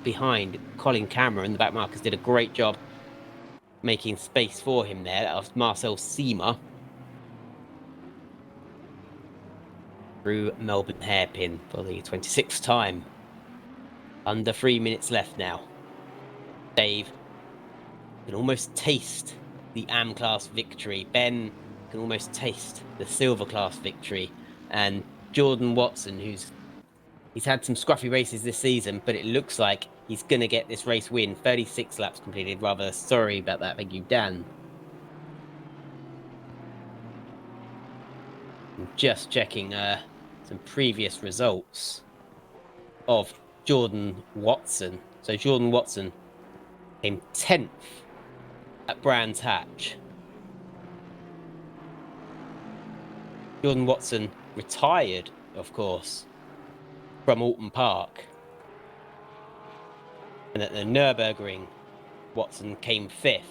behind Colin Cameron. The back markers did a great job making space for him there. That was Marcel Seamer through Melbourne hairpin for the 26th time. Under 3 minutes left now. Dave can almost taste the AM class victory. Ben can almost taste the silver class victory. And Jordan Watson, he's had some scruffy races this season, but it looks like he's going to get this race win. 36 laps completed. Rather sorry about that. Thank you, Dan. I'm just checking some previous results of Jordan Watson. So Jordan Watson came 10th at Brands Hatch. Jordan Watson retired, of course, from Alton Park. And at the Nürburgring, Watson came 5th.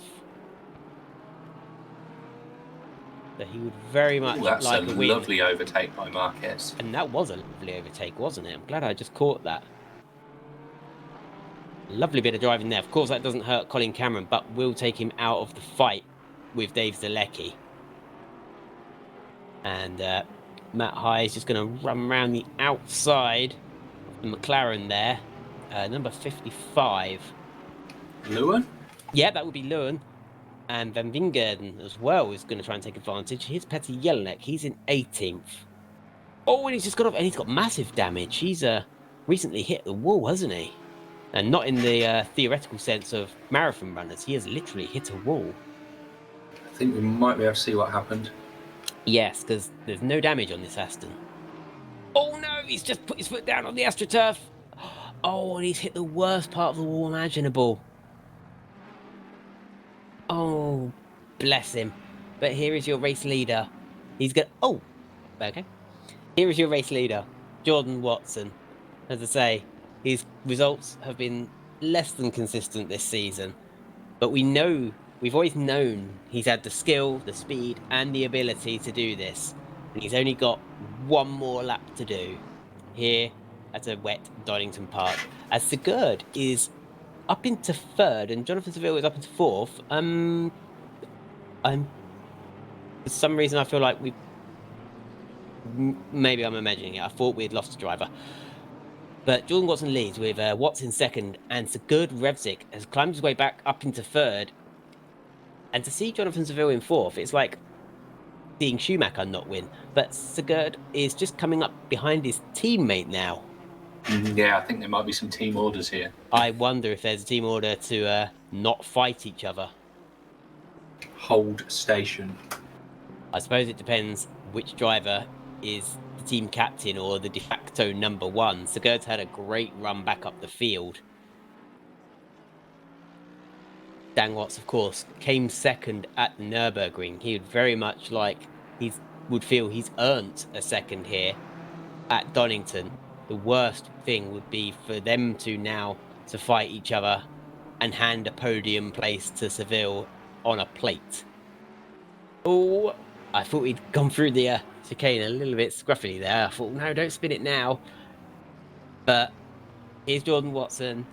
So he would very much like a win. That's a lovely overtake by Marquez. And that was a lovely overtake, wasn't it? I'm glad I just caught that. Lovely bit of driving there. Of course, that doesn't hurt Colin Cameron, but will take him out of the fight with Dave Zalecki. And Matt High is just going to run around the outside of the McLaren there. Number 55. Lewin? Yeah, that would be Lewin. And Van Wingerden as well is going to try and take advantage. Here's Petty Jelinek. He's in 18th. Oh, and he's just got off, and he's got massive damage. He's recently hit the wall, hasn't he? And not in the theoretical sense of marathon runners. He has literally hit a wall. I think we might be able to see what happened. Yes, because there's no damage on this Aston. Oh no, he's just put his foot down on the AstroTurf. Oh, and he's hit the worst part of the wall imaginable. Oh, bless him. But here is your race leader. He's going to... Oh, okay. Here is your race leader, Jordan Watson. As I say, his results have been less than consistent this season. But we've always known he's had the skill, the speed, and the ability to do this. And he's only got one more lap to do here at a wet Donington Park. As Sigurd is up into 3rd and Jonathan Seville is up into 4th. For some reason I feel like maybe I'm imagining it. I thought we'd lost a driver. But Jordan Watson leads with Watson 2nd, and Sigurd Revzik has climbed his way back up into 3rd. And to see Jonathan Seville in 4th, it's like seeing Schumacher not win. But Sigurd is just coming up behind his teammate now. Yeah, I think there might be some team orders here. I wonder if there's a team order to not fight each other. Hold station. I suppose it depends which driver is the team captain or the de facto number 1. Sigurd's had a great run back up the field. Dan Watts, of course, came 2nd at the Nürburgring. He would very much like, would feel he's earned a 2nd here at Donington. The worst thing would be for them to now to fight each other and hand a podium place to Seville on a plate. Oh, I thought he'd gone through the chicane a little bit scruffily there. I thought, no, don't spin it now. But here's Jordan Watson.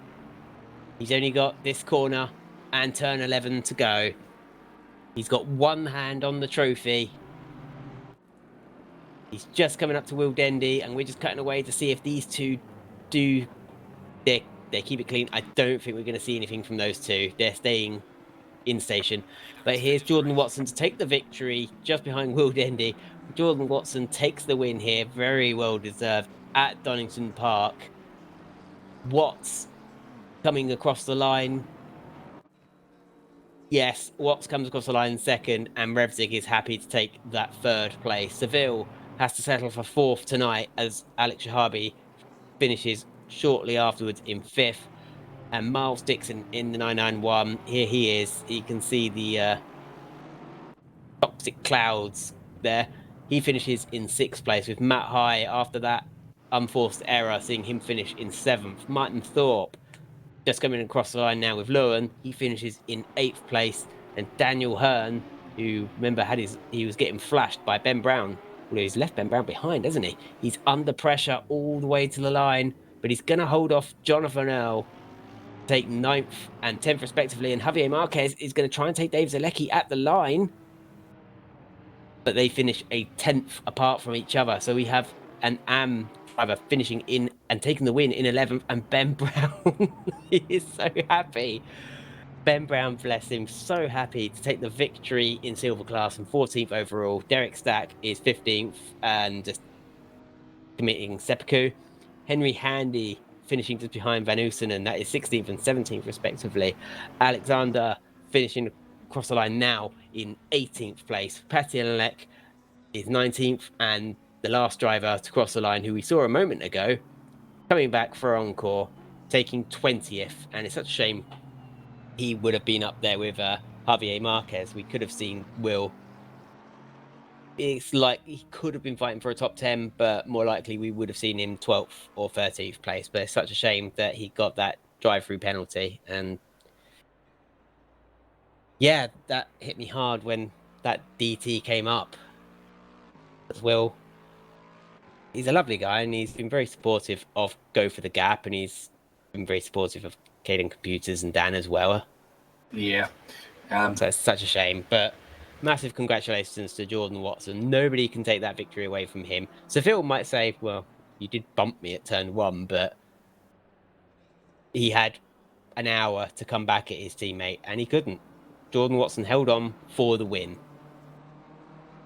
He's only got this corner and turn 11 to go. He's got one hand on the trophy. He's just coming up to Will Dendy, and we're just cutting away to see if these two do... They keep it clean. I don't think we're going to see anything from those two. They're staying in station. But here's Jordan Watson to take the victory just behind Will Dendy. Jordan Watson takes the win here. Very well deserved at Donington Park. Watts coming across the line. Yes, Watts comes across the line second, and Revzig is happy to take that third place. Seville has to settle for fourth tonight as Alex Shahabi finishes shortly afterwards in fifth. And Miles Dixon in the 991. Here he is. You can see the toxic clouds there. He finishes in sixth place with Matt High after that unforced error, seeing him finish in seventh. Martin Thorpe just coming across the line now with Lewin. He finishes in eighth place. And Daniel Hearn, who remember he was getting flashed by Ben Brown. Well, he's left Ben Brown behind, hasn't he? He's under pressure all the way to the line, but he's going to hold off Jonathan Earl, take ninth and 10th respectively. And Javier Marquez is going to try and take Dave Zalecki at the line, but they finish a 10th apart from each other. So we have an AM driver finishing in and taking the win in 11th, and Ben Brown he is so happy. Ben Brown, bless him, so happy to take the victory in silver class and 14th overall. Derek Stack is 15th and just committing seppuku. Henry Handy finishing just behind Van Oosenen, that is 16th and 17th respectively. Alexander finishing across the line now in 18th place. Patialek is 19th, and the last driver to cross the line, who we saw a moment ago, coming back for encore, taking 20th. And it's such a shame he would have been up there with Javier Marquez. We could have seen Will. It's like he could have been fighting for a top 10, but more likely we would have seen him 12th or 13th place. But it's such a shame that he got that drive-through penalty. And yeah, that hit me hard when that DT came up. As Will, he's a lovely guy, and he's been very supportive of Go for the Gap, and he's been very supportive of Caden Computers and Dan as well. Yeah. So it's such a shame, but massive congratulations to Jordan Watson. Nobody can take that victory away from him. So Phil might say, well, you did bump me at turn one, but he had an hour to come back at his teammate, and he couldn't. Jordan Watson held on for the win.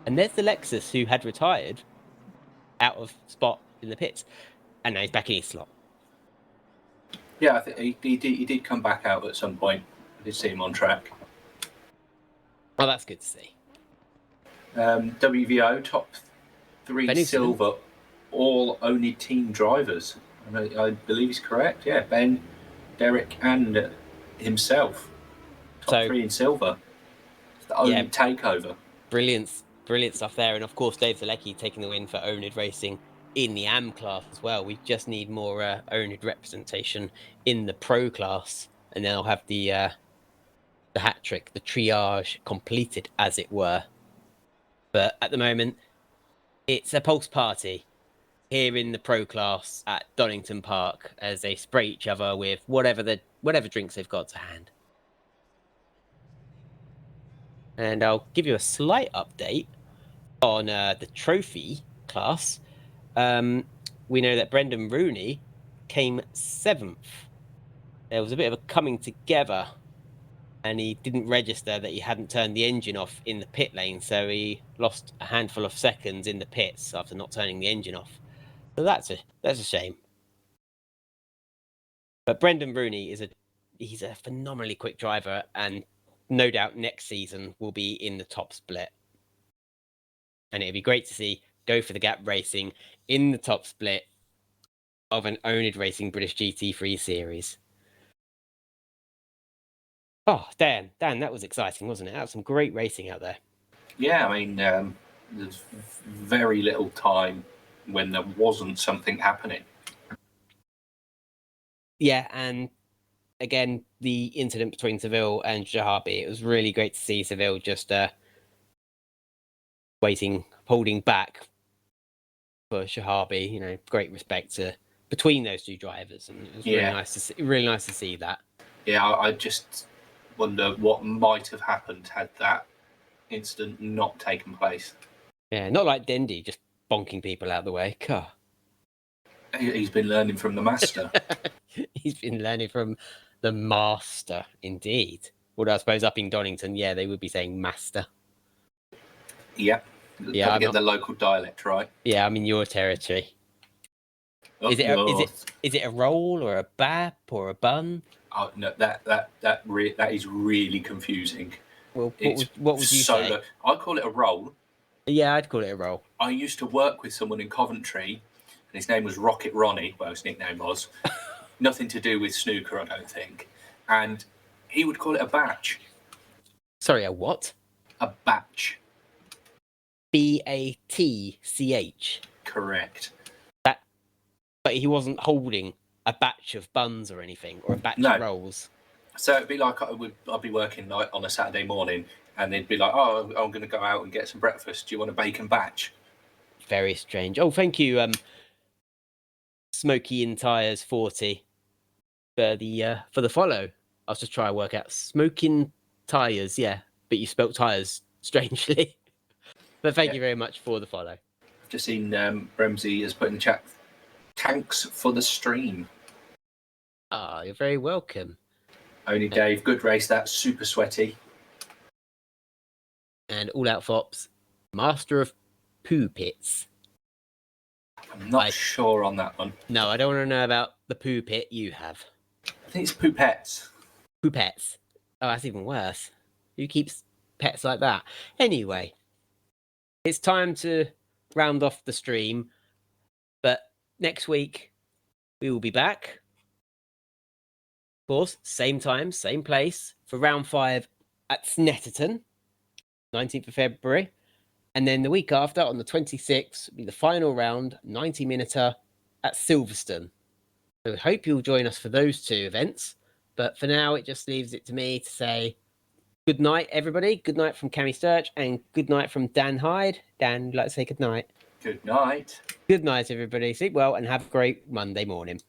And there's the Lexus, who had retired out of spot in the pits, and now he's back in his slot. Yeah, I think he did come back out at some point. I did see him on track. Oh, that's good to see. WVO top 3 Ben silver, all oNiD team drivers. I believe he's correct. Yeah, Ben, Derek, and himself. Top 3 in silver. It's the oNiD takeover. Brilliant stuff there. And of course, Dave Zalecki taking the win for oNiD Racing in the AM class as well. We just need more oNiD representation in the pro class, and then I'll have the hat trick, the triage completed, as it were. But at the moment, it's a pulse party here in the pro class at Donington Park as they spray each other with whatever drinks they've got to hand. And I'll give you a slight update on the trophy class. We know that Brendan Rooney came 7th. There was a bit of a coming together, and he didn't register that he hadn't turned the engine off in the pit lane, so he lost a handful of seconds in the pits after not turning the engine off. So that's a shame. But Brendan Rooney he's a phenomenally quick driver, and no doubt next season will be in the top split. And it'd be great to see Go for the Gap Racing in the top split of an oNiD Racing British GT3 series. Oh, Dan, that was exciting, wasn't it? That was some great racing out there. Yeah, I mean, there's very little time when there wasn't something happening. Yeah, and again, the incident between Seville and Shahabi, it was really great to see Seville just holding back for Shahabi. You know, great respect between those two drivers, and it was really nice to see that. Yeah, I just wonder what might have happened had that incident not taken place. Yeah, not like Dendy just bonking people out of the way. God. He's been learning from the master. He's been learning from the master, indeed. Although I suppose up in Donington, yeah, they would be saying master. Yeah. Gotta get the local dialect right. Yeah, I'm in your territory. Is it a roll or a bap or a bun? Oh, no, that is really confusing. Well, It's what would you say? I call it a roll. Yeah, I'd call it a roll. I used to work with someone in Coventry, and his name was Rocket Ronnie. Well, his nickname was nothing to do with snooker, I don't think. And he would call it a batch. Sorry, a what? A batch. BATCH. Correct. But he wasn't holding a batch of buns or anything, or a batch No. of rolls. So it'd be like I'd be working like on a Saturday morning, and they'd be like, "Oh, I'm going to go out and get some breakfast. Do you want a bacon batch?" Very strange. Oh, thank you, Smoky in Tires 40 for the follow. I was just trying to work out smoking tires, yeah, but you spelt tires strangely. But thank you very much for the follow. I've just seen Bremsy has put in the chat, "Thanks for the stream." Ah, you're very welcome. Only Dave, good race. That's super sweaty. And All Out Fops, Master of Poo Pits. I'm not sure on that one. No, I don't want to know about the poo pit you have. I think it's Poopettes. Poopets. Oh, that's even worse. Who keeps pets like that? Anyway, it's time to round off the stream. But next week, we will be back. Of course, same time, same place for round 5 at Snetterton, 19th of February. And then the week after, on the 26th, will be the final round, 90-minuter at Silverstone. So I hope you'll join us for those 2 events. But for now, it just leaves it to me to say good night, everybody. Good night from Cammy Sturch and good night from Dan Hyde. Dan, would you like to say good night? Good night. Good night, everybody. Sleep well and have a great Monday morning.